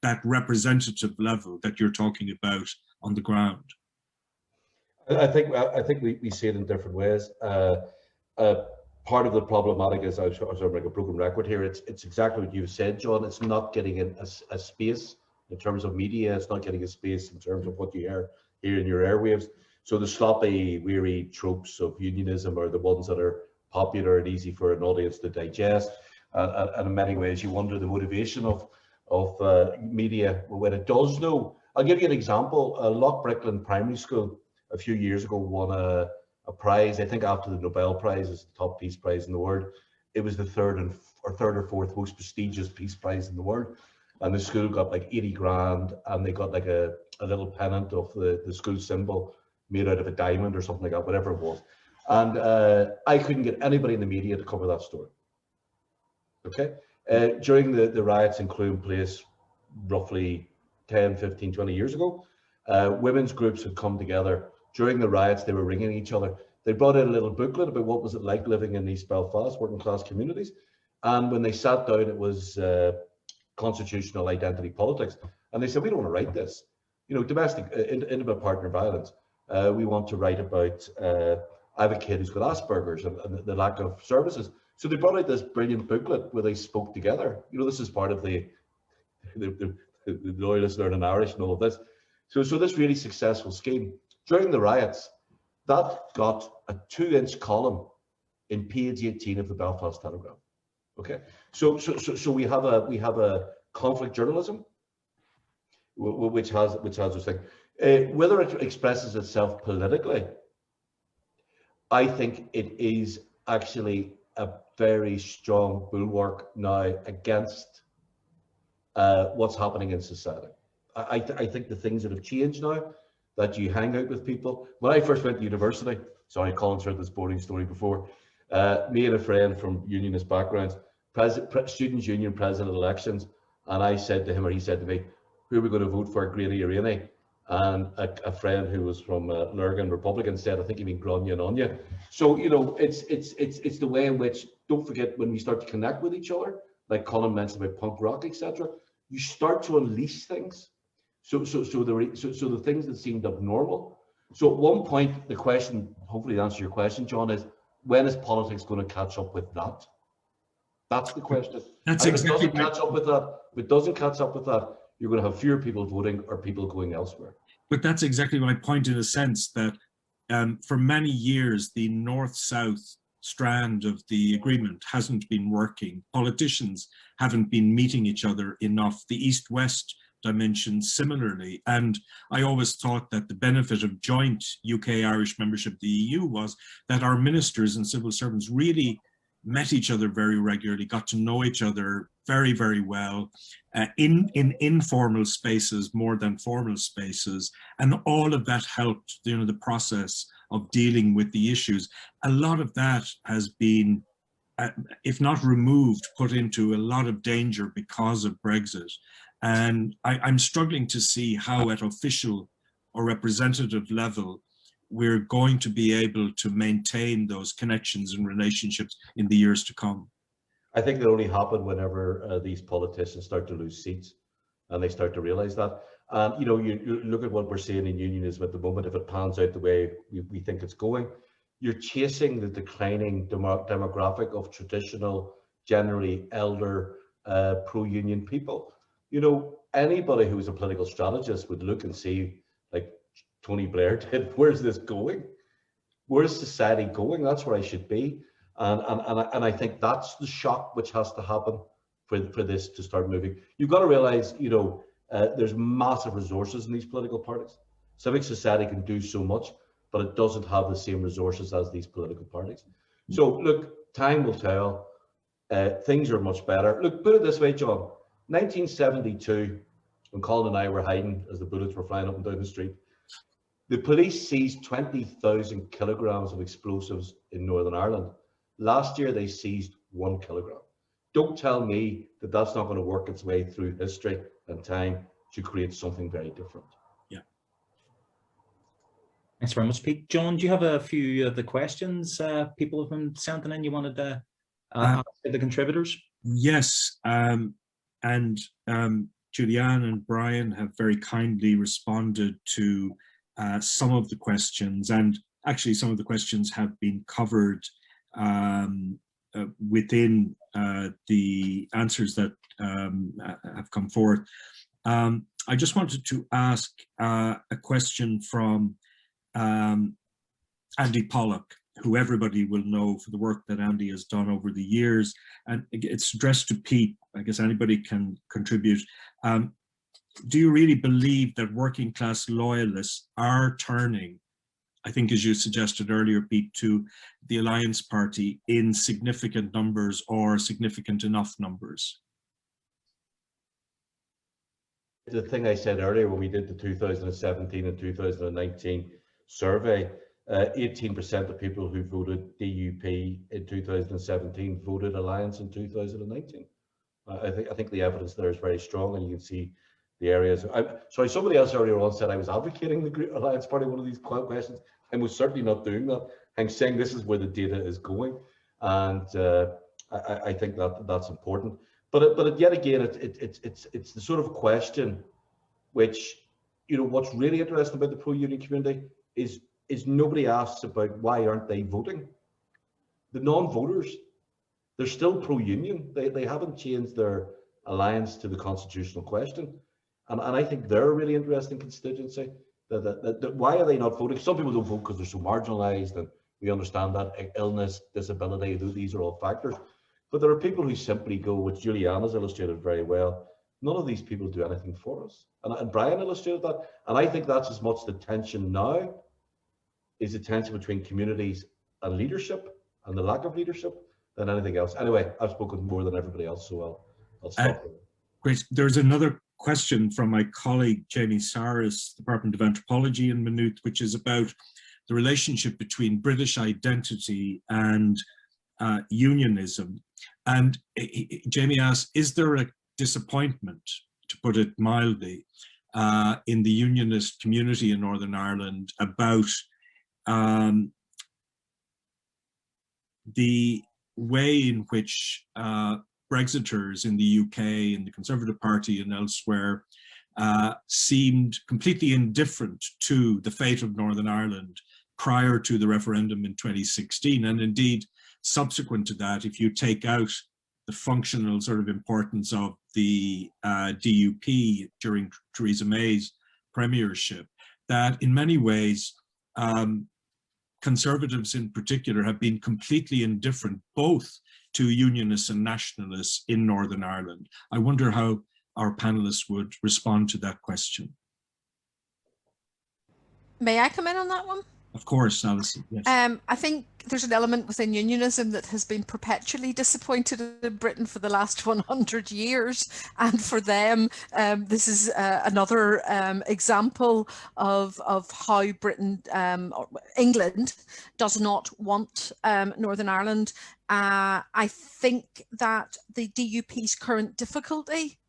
that representative level that you're talking about on the ground? I think we see it in different ways. Part of the problematic is, I'm sort of like a broken record here, it's exactly what you said, John. It's not getting a space in terms of media. It's not getting a space in terms of what you hear in your airwaves. So the sloppy, weary tropes of unionism are the ones that are popular and easy for an audience to digest. And in many ways, you wonder the motivation of media when it does know. I'll give you an example. Lochbricklin Primary School a few years ago won a prize, I think after the Nobel Prize is the top peace prize in the world. It was the third or third or fourth most prestigious peace prize in the world. And the school got like 80 grand, and they got like a little pennant of the school symbol made out of a diamond or something like that, whatever it was. And I couldn't get anybody in the media to cover that story. Okay. During the riots in Clune Place, roughly 10, 15, 20 years ago, women's groups had come together. During the riots, they were ringing each other. They brought out a little booklet about what was it like living in East Belfast, working class communities. And when they sat down, it was constitutional identity politics. And they said, we don't want to write this. You know, domestic, intimate partner violence. We want to write about, I have a kid who's got Asperger's and the lack of services. So they brought out this brilliant booklet where they spoke together. You know, this is part of the Loyalists Learning Irish and all of this. So this really successful scheme. During the riots, that got a 2-inch column in page 18 of the Belfast Telegraph. Okay, so we have a conflict journalism, which has this thing. Whether it expresses itself politically, I think it is actually a very strong bulwark now against what's happening in society. I think the things that have changed now, that you hang out with people. When I first went to university, sorry, Colin's heard this boring story before, me and a friend from unionist backgrounds, Students' Union president elections, and I said to him, or he said to me, who are we going to vote for, Grady or Rainey? And a friend who was from Lurgan, Republican, said, I think you mean Grania and Anya. So, you know, it's the way in which, don't forget, when we start to connect with each other, like Colin mentioned about punk rock, etc., you start to unleash things. So the things that seemed abnormal. So at one point, the question, hopefully to answer your question, John, is when is politics going to catch up with that? That's the question. That's and exactly if it doesn't catch up with that, if it doesn't catch up with that, you're going to have fewer people voting or people going elsewhere. But that's exactly my point, in a sense that for many years, the north-south strand of the agreement hasn't been working. Politicians haven't been meeting each other enough. The east-west dimension similarly. And I always thought that the benefit of joint UK-Irish membership of the EU was that our ministers and civil servants really met each other very regularly, got to know each other very, very well in informal spaces more than formal spaces. And all of that helped, you know, the process of dealing with the issues. A lot of that has been, if not removed, put into a lot of danger because of Brexit. And I'm struggling to see how at official or representative level we're going to be able to maintain those connections and relationships in the years to come. I think that only happen whenever these politicians start to lose seats and they start to realize that. And you know, you look at what we're seeing in unionism at the moment. If it pans out the way we think it's going, you're chasing the declining demographic of traditional, generally elder, pro-union people. You know, anybody who's a political strategist would look and see, like Tony Blair did, where's this going? Where's society going? That's where I should be. And I think that's the shock which has to happen for this to start moving. You've got to realize, you know, there's massive resources in these political parties. Civic society can do so much, but it doesn't have the same resources as these political parties. So look, time will tell. Things are much better. Look, put it this way, John. 1972, when Colin and I were hiding as the bullets were flying up and down the street, the police seized 20,000 kilograms of explosives in Northern Ireland. Last year, they seized 1 kilogram. Don't tell me that that's not going to work its way through history and time to create something very different. Yeah. Thanks very much, Pete. John, do you have a few of the questions people have been sending in you wanted to ask the contributors? Yes. And Julianne and Brian have very kindly responded to some of the questions, and actually some of the questions have been covered within the answers that have come forth. I just wanted to ask a question from Andy Pollock, who everybody will know for the work that Andy has done over the years, and it's addressed to Pete. I guess anybody can contribute. Do you really believe that working class loyalists are turning I think, as you suggested earlier, Pete, to the Alliance Party in significant numbers or significant enough numbers? The thing I said earlier when we did the 2017 and 2019 survey, 18% of people who voted DUP in 2017 voted Alliance in 2019. I think the evidence there is very strong, and you can see the areas. Sorry, somebody else earlier on said I was advocating the Alliance Party, one of these questions. I was certainly not doing that. I'm saying this is where the data is going, and I think that's important. But yet again, it's the sort of question which, you know, what's really interesting about the pro-union community is nobody asks about why aren't they voting. The non-voters, they're still pro-union. They haven't changed their alliance to the constitutional question, and I think they're a really interesting constituency. That why are they not voting? Some people don't vote because they're so marginalised, and we understand that illness, disability, these are all factors. But there are people who simply go, which Juliana's illustrated very well. None of these people do anything for us, and Brian illustrated that. And I think that's as much the tension now is the tension between communities and leadership, and the lack of leadership, than anything else. Anyway, I've spoken more than everybody else, so I'll stop there. Great. There's another question from my colleague Jamie Saris, Department of Anthropology in Maynooth, which is about the relationship between British identity and unionism. And Jamie asks, is there a disappointment, to put it mildly, in the unionist community in Northern Ireland about the way in which Brexiters in the UK and the Conservative Party and elsewhere seemed completely indifferent to the fate of Northern Ireland prior to the referendum in 2016, and indeed subsequent to that, if you take out the functional sort of importance of the DUP during Theresa May's premiership, that in many ways Conservatives in particular have been completely indifferent both to unionists and nationalists in Northern Ireland. I wonder how our panelists would respond to that question. May I come in on that one? Of course, Alison, yes. I think there's an element within unionism that has been perpetually disappointed in Britain for the last 100 years. And for them, this is another example of how Britain, England, does not want Northern Ireland. I think that the DUP's current difficulty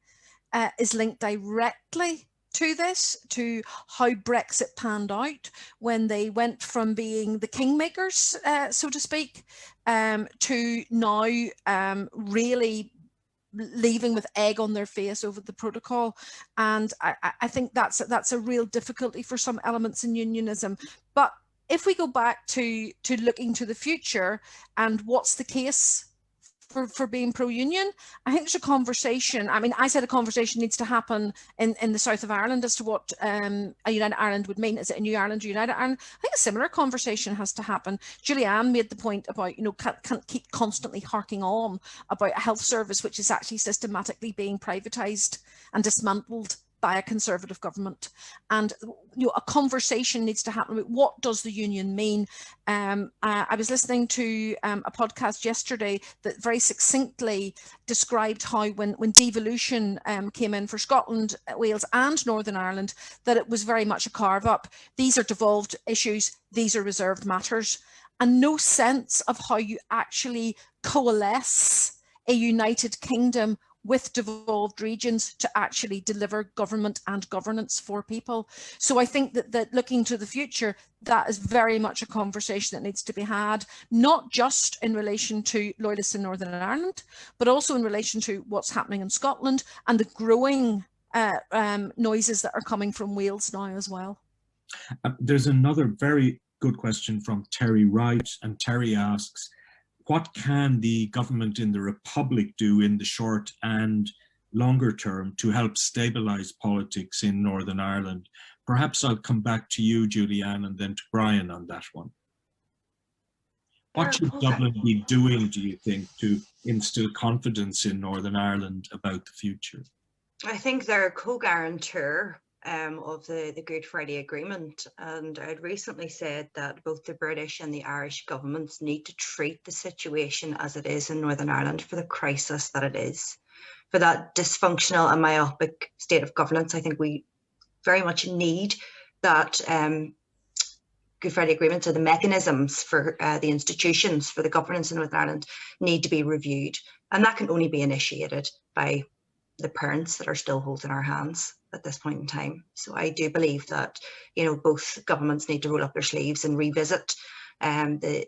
is linked directly to this, to how Brexit panned out when they went from being the kingmakers, so to speak, to now really leaving with egg on their face over the protocol. And I think that's a real difficulty for some elements in unionism. But if we go back to looking to the future and what's the case for being pro-union, I think there's a conversation. I mean, I said a conversation needs to happen in the south of Ireland as to what a United Ireland would mean. Is it a new Ireland or United Ireland? I think a similar conversation has to happen. Julianne made the point about, you know, can't keep constantly harking on about a health service which is actually systematically being privatised and dismantled by a Conservative government. And you know, a conversation needs to happen about what does the union mean. I was listening to a podcast yesterday that very succinctly described how when devolution came in for Scotland, Wales and Northern Ireland, that it was very much a carve up. These are devolved issues, these are reserved matters, and no sense of how you actually coalesce a United Kingdom with devolved regions to actually deliver government and governance for people. So I think that looking to the future, that is very much a conversation that needs to be had, not just in relation to loyalists in Northern Ireland, but also in relation to what's happening in Scotland and the growing noises that are coming from Wales now as well. There's another very good question from Terry Wright, and Terry asks, what can the government in the Republic do in the short and longer term to help stabilise politics in Northern Ireland? Perhaps I'll come back to you, Julianne, and then to Brian on that one. What should Dublin be doing, do you think, to instill confidence in Northern Ireland about the future? I think they're a co-guarantor of the Good Friday Agreement, and I'd recently said that both the British and the Irish governments need to treat the situation as it is in Northern Ireland for the crisis that it is, for that dysfunctional and myopic state of governance. I think we very much need that Good Friday Agreement, so the mechanisms for the institutions for the governance in Northern Ireland need to be reviewed, and that can only be initiated by the parents that are still holding our hands at this point in time. So I do believe that, you know, both governments need to roll up their sleeves and revisit the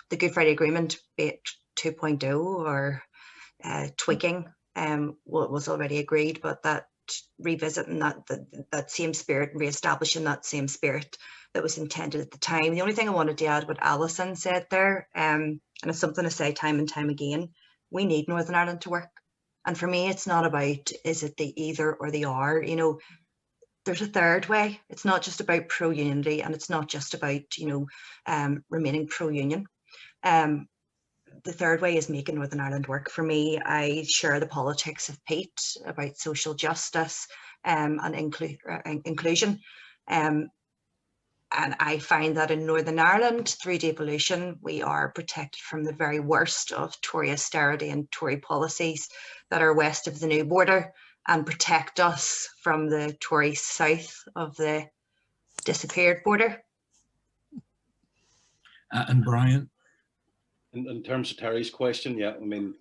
Good Friday Agreement, be it 2.0 or tweaking what was already agreed, but that revisiting that same spirit and re-establishing that same spirit that was intended at the time. The only thing I wanted to add what Allison said there, and it's something to say time and time again, we need Northern Ireland to work. And for me, it's not about, is it the either or the or, you know, there's a third way. It's not just about pro-unity, and it's not just about, you know, remaining pro-union. The third way is making Northern Ireland work. For me, I share the politics of Pete about social justice and inclusion. And I find that in Northern Ireland, through devolution, we are protected from the very worst of Tory austerity and Tory policies that are west of the new border, and protect us from the Tory south of the disappeared border. And Brian? In terms of Terry's question, yeah, I mean,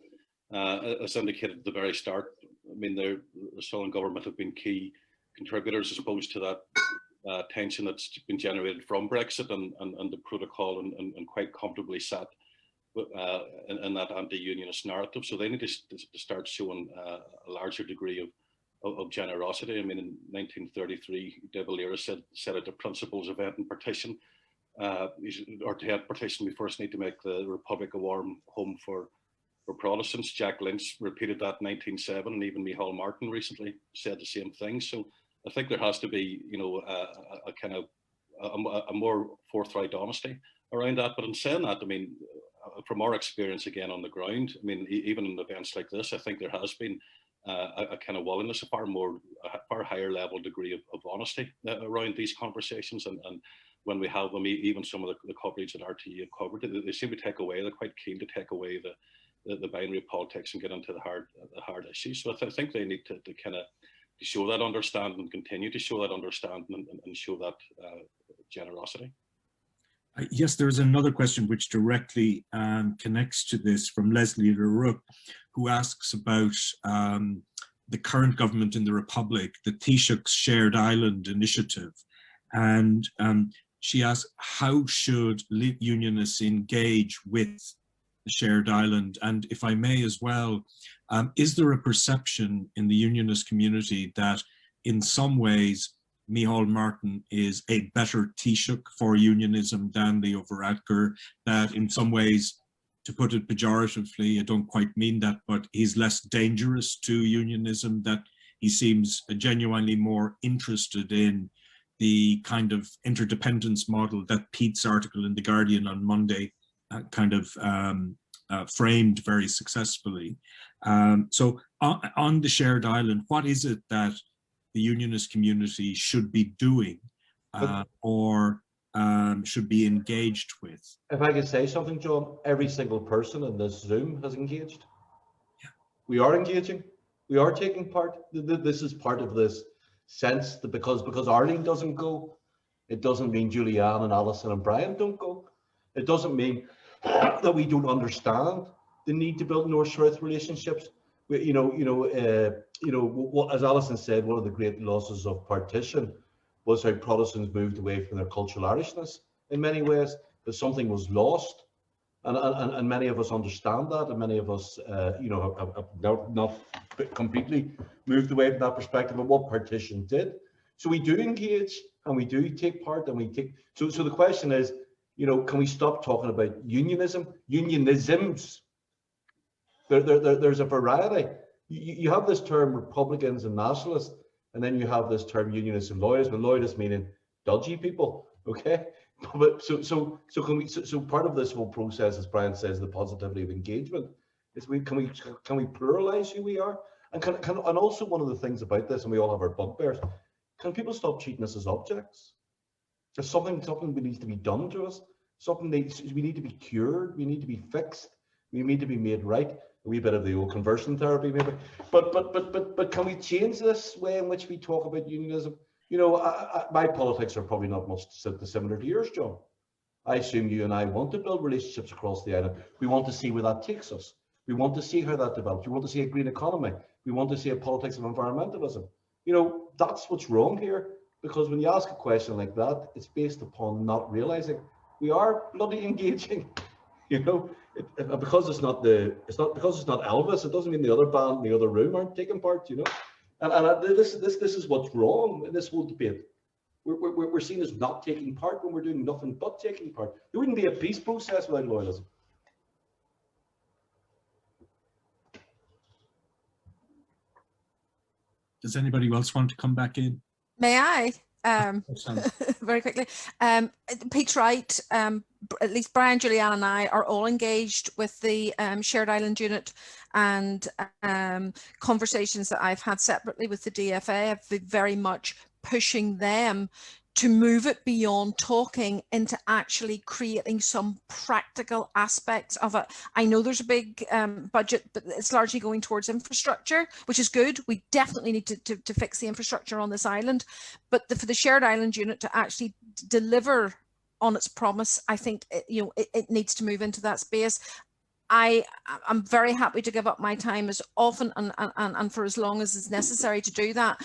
as indicated at the very start, I mean, the Southern government have been key contributors, I suppose, to that tension that's been generated from Brexit and the protocol, and quite comfortably sat in that anti-unionist narrative. So they need to start showing a larger degree of generosity. I mean, in 1933, De Valera said at the principles of end partition, or to end partition, we first need to make the Republic a warm home for Protestants. Jack Lynch repeated that in 1907, and even Micheál Martin recently said the same thing. So I think there has to be, you know, a kind of a more forthright honesty around that. But in saying that, I mean, from our experience again on the ground, I mean, even in events like this, I think there has been a kind of willingness, a far higher level degree of honesty around these conversations. And when we have them, even some of the coverage that RTE have covered, they seem to take away, they're quite keen to take away the binary politics and get into the hard issues. So I think they need to kind of to show that understanding and continue to show that understanding and show that generosity. Yes, there's another question which directly connects to this from Leslie Leroux, who asks about the current government in the Republic, the Taoiseach's Shared Island Initiative. And she asks, how should unionists engage with the shared island? And if I may as well, is there a perception in the unionist community that in some ways Micheál Martin is a better Taoiseach for unionism than Leo Varadkar, that in some ways, to put it pejoratively, I don't quite mean that, but he's less dangerous to unionism, that he seems genuinely more interested in the kind of interdependence model that Pete's article in The Guardian on Monday framed very successfully. So on the shared island, what is it that the unionist community should be doing or should be engaged with? If I could say something, John, every single person in this Zoom has engaged. Yeah. We are engaging. We are taking part. This is part of this sense that because Arlene doesn't go, it doesn't mean Julianne and Alison and Brian don't go. It doesn't mean that we don't understand the need to build north-south relationships. As Alison said, one of the great losses of partition was how Protestants moved away from their cultural Irishness in many ways, that something was lost. And many of us understand that, and many of us, have not completely moved away from that perspective of what partition did. So we do engage, and we do take part, and we take. So the question is, can we stop talking about unionism, unionisms? There's a variety. You have this term Republicans and nationalists, and then you have this term unionists and loyalists. But loyalists meaning dodgy people, okay? But so part of this whole process, as Brian says, the positivity of engagement, is can we pluralize who we are, and also one of the things about this, and we all have our bugbears, can people stop treating us as objects? There's something that needs to be done to us. We need to be cured. We need to be fixed. We need to be made right. A wee bit of the old conversion therapy, maybe. But can we change this way in which we talk about unionism? You know, my politics are probably not much dissimilar to yours, John. I assume you and I want to build relationships across the island. We want to see where that takes us. We want to see how that develops. We want to see a green economy. We want to see a politics of environmentalism. You know, that's what's wrong here. Because when you ask a question like that, it's based upon not realizing we are bloody engaging. You know, because it's not Elvis, it doesn't mean the other band in the other room aren't taking part. You know, and this is what's wrong in this whole debate. We're seen as not taking part when we're doing nothing but taking part. There wouldn't be a peace process without loyalism. Does anybody else want to come back in? May I? Very quickly. Pete's right. At least Brian, Julianne and I are all engaged with the Shared Island Unit, and conversations that I've had separately with the DFA have been very much pushing them to move it beyond talking into actually creating some practical aspects of it. I know there's a big budget, but it's largely going towards infrastructure, which is good. We definitely need to fix the infrastructure on this island. But for the Shared Island Unit to actually deliver on its promise, I think it needs to move into that space. I'm very happy to give up my time as often and for as long as is necessary to do that.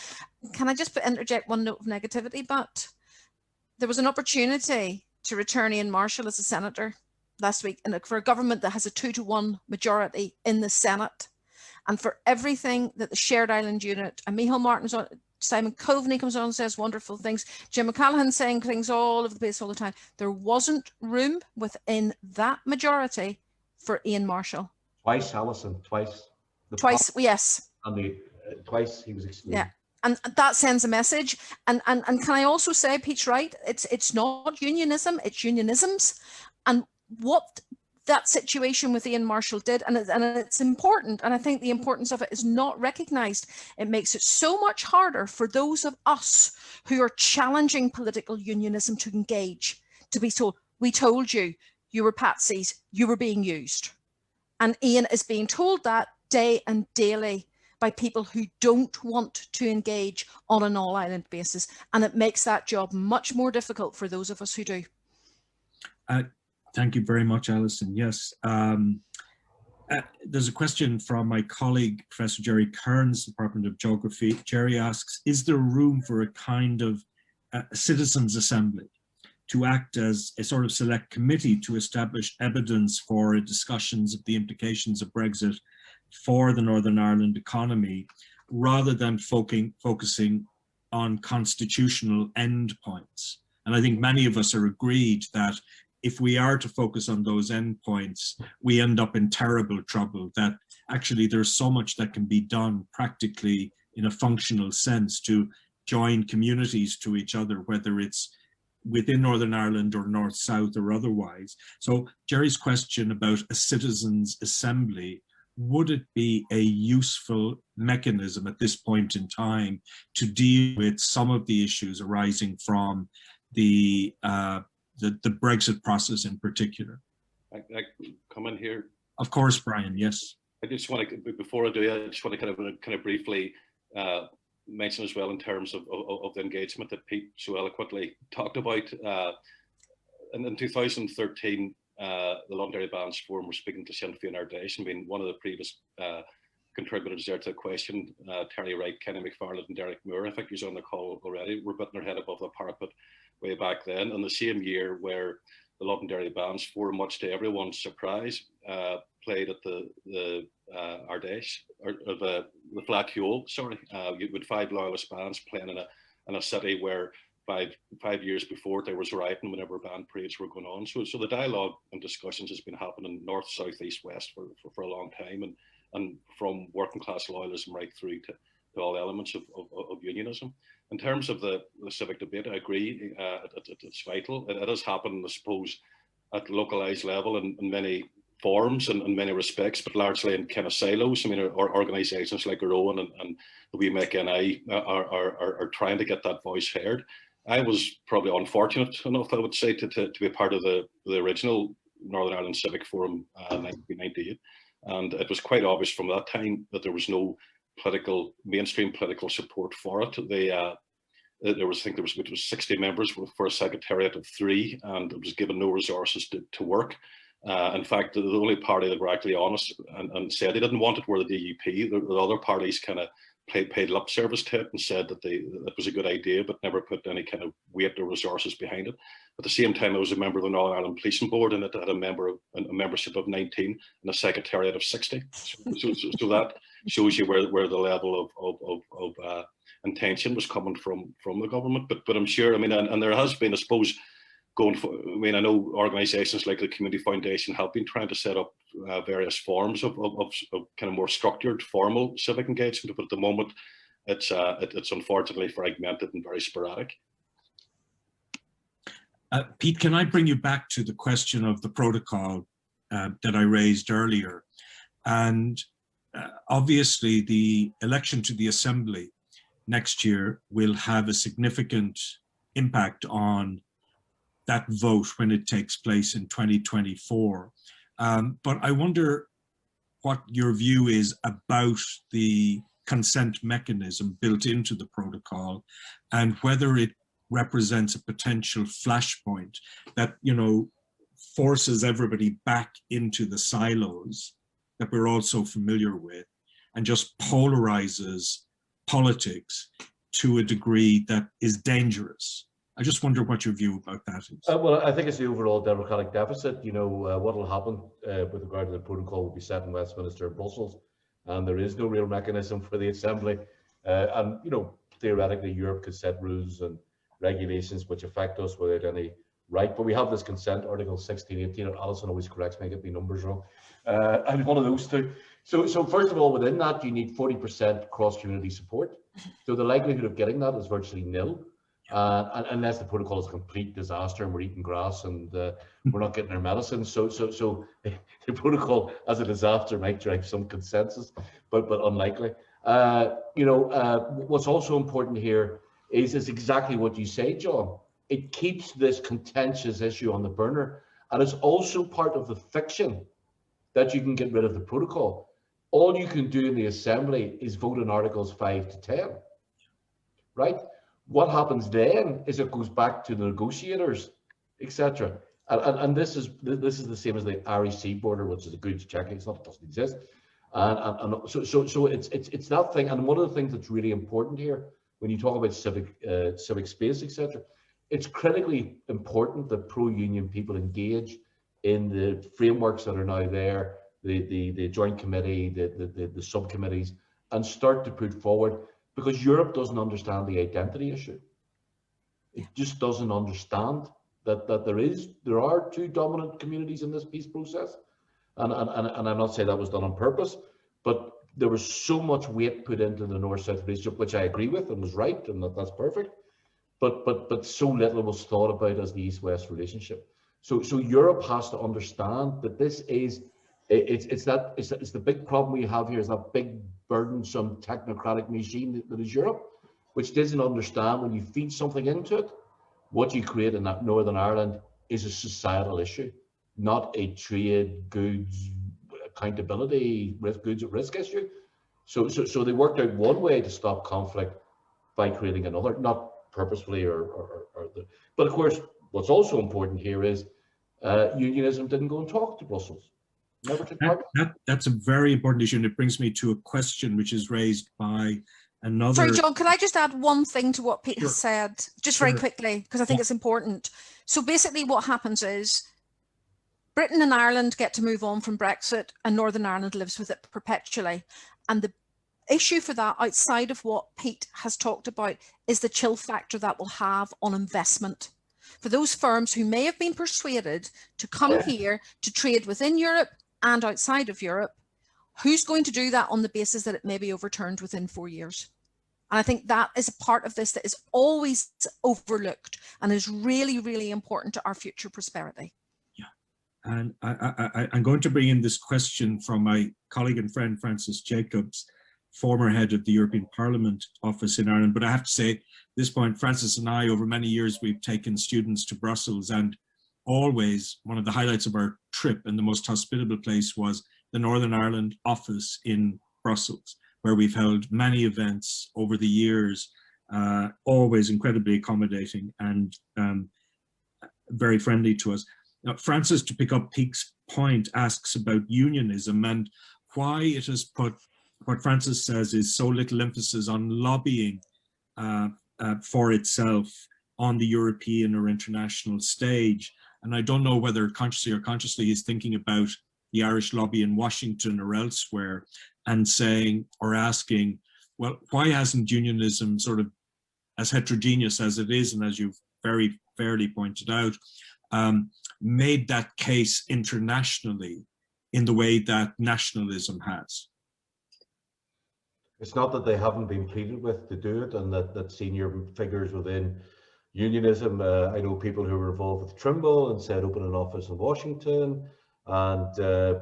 Can I just interject one note of negativity? But there was an opportunity to return Ian Marshall as a senator last week, and for a government that has a 2-to-1 majority in the Senate, and for everything that the Shared Island Unit and Micheál Martin's on, Simon Coveney comes on and says wonderful things, Jim O'Callaghan saying things all over the place all the time. There wasn't room within that majority for Ian Marshall. Twice, Allison, twice. Twice, yes. And twice he was excluded. Yeah. And that sends a message. And can I also say, Pete's right, it's not unionism, it's unionisms. And what that situation with Ian Marshall did, and it's important, and I think the importance of it is not recognised. It makes it so much harder for those of us who are challenging political unionism to engage, to be told, we told you, you were patsies, you were being used. And Ian is being told that day and daily by people who don't want to engage on an all-island basis. And it makes that job much more difficult for those of us who do. Thank you very much, Alison. Yes. There's a question from my colleague, Professor Jerry Kearns, Department of Geography. Jerry asks, is there room for a kind of citizens' assembly to act as a sort of select committee to establish evidence for discussions of the implications of Brexit for the Northern Ireland economy, rather than focusing on constitutional endpoints? And I think many of us are agreed that if we are to focus on those endpoints, we end up in terrible trouble, that actually there's so much that can be done practically in a functional sense to join communities to each other, whether it's within Northern Ireland or North-South or otherwise. So Jerry's question about a citizens' assembly, would it be a useful mechanism at this point in time to deal with some of the issues arising from the Brexit process in particular? I come in here. Of course, Brian, yes. I just want to, before I do, I just want to kind of briefly mention as well in terms of the engagement that Pete so eloquently talked about. In 2013, the London Dairy Bands Forum were speaking to Sinn Féin Ardèche, and being one of the previous contributors there to the question, Terry Wright, Kenny McFarland and Derek Moore, I think he's on the call already, were putting their head above the parapet way back then. And the same year where the London Dairy Bands Forum, much to everyone's surprise, played at the Ardèche, or the Flat Huel, sorry, with 5 loyalist bands playing in a city where five years before there was rioting whenever band parades were going on. So the dialogue and discussions has been happening north, south, east, west for a long time, and from working class loyalism right through to all elements of unionism. In terms of the civic debate, I agree, it's vital. It has happened, I suppose, at localized level in many forms in many respects, but largely in kind of silos. I mean, our organisations like our own and the We Make NI are trying to get that voice heard. I was probably unfortunate enough, I would say, to be part of the original Northern Ireland Civic Forum 1998, and it was quite obvious from that time that there was no mainstream political support for it. There was 60 members for a secretariat of 3, and it was given no resources to work. In fact, the only party that were actually honest and said they didn't want it were the DUP. The other parties kind of paid lip service to it and said that that was a good idea, but never put any kind of weight or resources behind it. At the same time, I was a member of the Northern Ireland Policing Board, and it had a membership of 19 and a secretariat of 60. So that shows you where the level of intention was coming from the government. But I'm sure, I mean, and there has been, I suppose, I know organisations like the Community Foundation have been trying to set up various forms of kind of more structured, formal civic engagement, but at the moment, it's unfortunately fragmented and very sporadic. Pete, can I bring you back to the question of the protocol that I raised earlier? And obviously, the election to the Assembly next year will have a significant impact on that vote when it takes place in 2024. But I wonder what your view is about the consent mechanism built into the protocol, and whether it represents a potential flashpoint that, you know, forces everybody back into the silos that we're all so familiar with, and just polarizes politics to a degree that is dangerous. I just wonder what your view about that is. Well, I think it's the overall democratic deficit. You know, what will happen with regard to the protocol will be set in Westminster and Brussels, and there is no real mechanism for the Assembly. And, you know, theoretically, Europe could set rules and regulations which affect us without any right. But we have this consent, Article 16, 18, and Alison always corrects me, I get the numbers wrong. I'm one of those two. So first of all, within that, you need 40% cross-community support. So the likelihood of getting that is virtually nil. Unless the protocol is a complete disaster and we're eating grass and we're not getting our medicine. So the protocol as a disaster might drive some consensus, but unlikely. You know, what's also important here is exactly what you say, John. It keeps this contentious issue on the burner, and it's also part of the fiction that you can get rid of the protocol. All you can do in the Assembly is vote on Articles 5 to 10, right? What happens then is it goes back to the negotiators, etc. And this is the same as the REC border, which is a goods checking. It's not, it doesn't exist. So it's that thing. And one of the things that's really important here, when you talk about civic space, etc., it's critically important that pro-union people engage in the frameworks that are now there, the joint committee, the subcommittees, and start to put forward. Because Europe doesn't understand the identity issue. It just doesn't understand that there are 2 dominant communities in this peace process. And I'm not saying that was done on purpose, but there was so much weight put into the North-South relationship, which I agree with and was right, and that's perfect. But so little was thought about as the East-West relationship. So Europe has to understand that this is it's the big problem we have here is that big burdensome technocratic machine that is Europe, which doesn't understand when you feed something into it, what you create in that Northern Ireland is a societal issue, not a trade, goods, accountability, goods at risk issue. So they worked out one way to stop conflict by creating another, not purposefully but of course, what's also important here is unionism didn't go and talk to Brussels. That's a very important issue, and it brings me to a question which is raised by another. Sorry, John, can I just add one thing to what Pete Sure. has said, just very quickly, because I think it's important. So basically what happens is Britain and Ireland get to move on from Brexit, and Northern Ireland lives with it perpetually. And the issue for that, outside of what Pete has talked about, is the chill factor that will have on investment. For those firms who may have been persuaded to come here to trade within Europe and outside of Europe, who's going to do that on the basis that it may be overturned within 4 years? And I think that is a part of this that is always overlooked and is really, really important to our future prosperity. Yeah, And I'm going to bring in this question from my colleague and friend, Francis Jacobs, former head of the European Parliament office in Ireland. But I have to say, at this point, Francis and I, over many years, we've taken students to Brussels, and always one of the highlights of our trip and the most hospitable place was the Northern Ireland office in Brussels, where we've held many events over the years, always incredibly accommodating and very friendly to us. Now, Francis, to pick up Peake's point, asks about unionism and why it has put, what Francis says is so little emphasis on lobbying for itself on the European or international stage. And I don't know whether consciously or consciously he's thinking about the Irish lobby in Washington or elsewhere and saying or asking, well, why hasn't unionism, sort of as heterogeneous as it is, and as you've very fairly pointed out, made that case internationally in the way that nationalism has? It's not that they haven't been pleaded with to do it, and that senior figures within unionism, I know people who were involved with Trimble and said open an office in Washington, and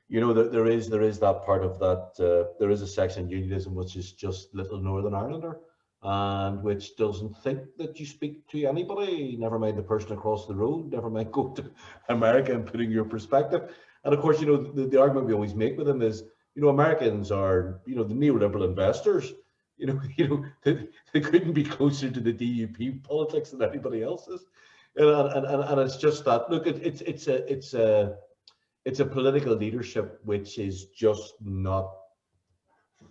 you know, there is that part of that. There is a section in unionism which is just little Northern Irelander, and which doesn't think that you speak to anybody, never mind the person across the road, never mind going to America and putting your perspective. And of course, you know, the argument we always make with them is, you know, Americans are, you know, the neoliberal investors. You know, they couldn't be closer to the DUP politics than anybody else is. And it's just that, look, it's a political leadership which is just not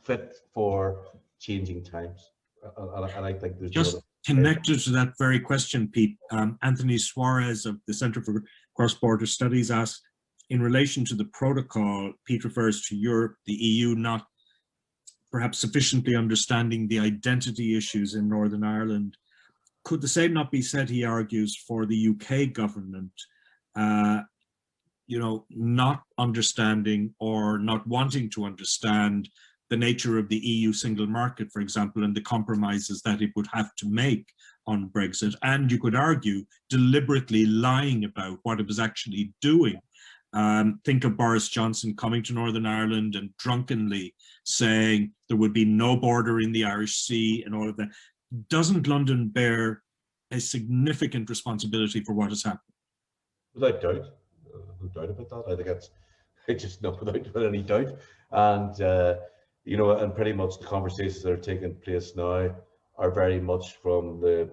fit for changing times. And I think there's just connected to that very question, Pete. Anthony Suarez of the Center for Cross-Border Studies asked, in relation to the protocol, Pete refers to Europe, the EU not perhaps sufficiently understanding the identity issues in Northern Ireland. Could the same not be said, he argues, for the UK government, you know, not understanding or not wanting to understand the nature of the EU single market, for example, and the compromises that it would have to make on Brexit, and you could argue deliberately lying about what it was actually doing. Think of Boris Johnson coming to Northern Ireland and drunkenly saying there would be no border in the Irish Sea and all of that. Doesn't London bear a significant responsibility for what has happened? Without doubt, no doubt about that. I think it's just not without any doubt. And you know, and pretty much the conversations that are taking place now are very much from the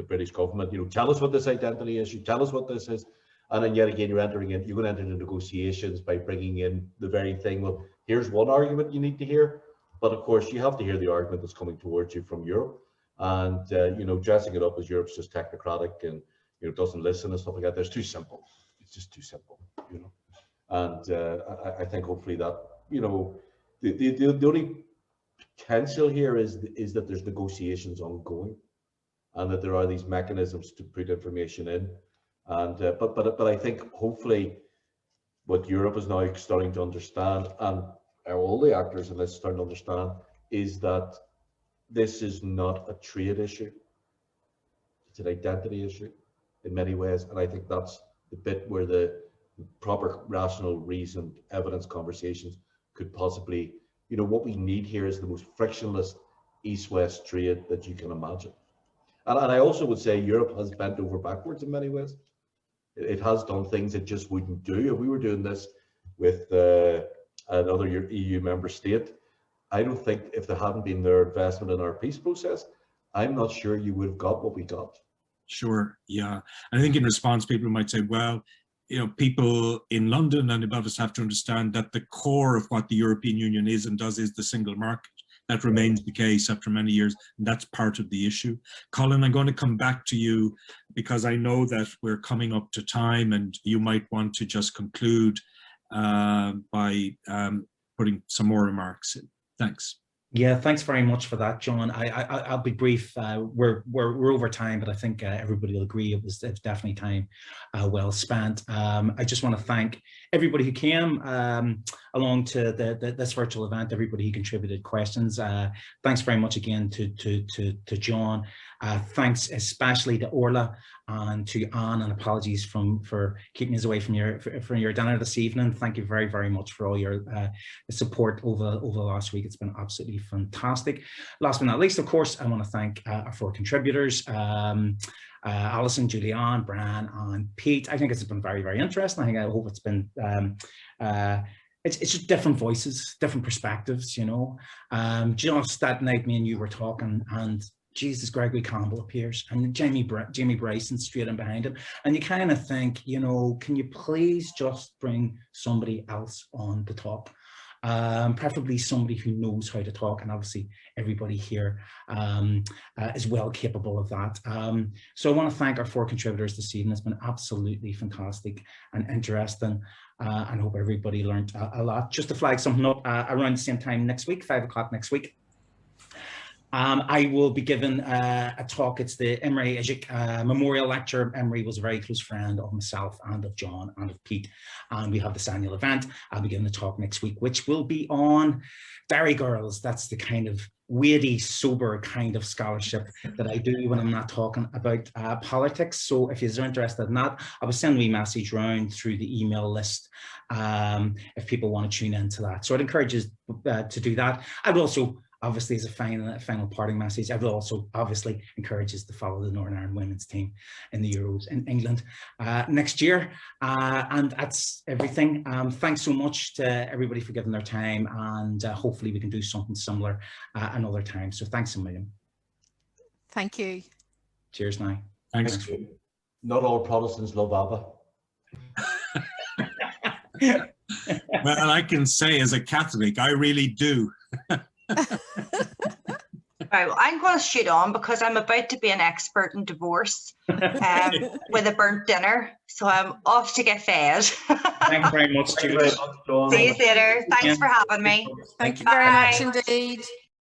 British government. You know, tell us what this identity issue, tell us what this is. And then yet again, you're going to enter into negotiations by bringing in the very thing. Well, here's one argument you need to hear, but of course you have to hear the argument that's coming towards you from Europe. And you know, dressing it up as Europe's just technocratic and, you know, doesn't listen and stuff like that. It's too simple. It's just too simple, you know. And I think hopefully that, you know, the only potential here is that there's negotiations ongoing, and that there are these mechanisms to put information in. And but I think hopefully what Europe is now starting to understand, and all the actors in this starting to understand, is that this is not a trade issue. It's an identity issue in many ways. And I think that's the bit where the proper, rational, reasoned, evidence conversations could possibly, you know, what we need here is the most frictionless East-West trade that you can imagine. And I also would say Europe has bent over backwards in many ways. It has done things it just wouldn't do. If we were doing this with another EU member state, I don't think, if there hadn't been their investment in our peace process, I'm not sure you would have got what we got. Sure, yeah. I think in response, people might say, well, you know, people in London and above us have to understand that the core of what the European Union is and does is the single market. That remains the case after many years, and that's part of the issue. Colin, I'm going to come back to you because I know that we're coming up to time and you might want to just conclude by putting some more remarks in. Thanks. Yeah, thanks very much for that, John. I'll be brief. We're over time, but I think everybody will agree it was definitely time well spent. I just want to thank everybody who came along to this virtual event, everybody who contributed questions. Thanks very much again to John. Thanks especially to Orla and to Anne, and apologies for keeping us away from your dinner this evening. Thank you very, very much for all your support over the last week. It's been absolutely fantastic. Last but not least, of course, I want to thank our 4 contributors, Allison, Julianne, Brian, and Pete. I think it's been very, very interesting. I hope it's been it's just different voices, different perspectives, you know. Just that night me and you were talking, and Jesus, Gregory Campbell appears, and Jamie Bryson straight in behind him, and you kind of think, you know, can you please just bring somebody else on to talk? Preferably somebody who knows how to talk, and obviously everybody here is well capable of that. So I want to thank our 4 contributors this evening. It's been absolutely fantastic and interesting, and hope everybody learned a lot. Just to flag something up, around the same time next week, 5 o'clock next week, I will be giving a talk. It's the Imre Izsik Memorial Lecture. Imre was a very close friend of myself and of John and of Pete, and we have this annual event. I'll be giving a talk next week, which will be on Dairy Girls. That's the kind of weighty, sober kind of scholarship that I do when I'm not talking about politics. So if you're interested in that, I will send a message round through the email list if people want to tune into that. So I'd encourage you to do that. I would also, obviously, as a final parting message, I would also obviously encourage us to follow the Northern Ireland women's team in the Euros in England next year. And that's everything. Thanks so much to everybody for giving their time, and hopefully we can do something similar another time. So thanks a million. Thank you. Cheers now. Thanks. Not all Protestants love ABBA. Well, I can say as a Catholic, I really do. Right, well, I'm going to shoot on because I'm about to be an expert in divorce with a burnt dinner. So I'm off to get fed. Thanks very much. See you later. Thanks for having me. Thank you very much indeed.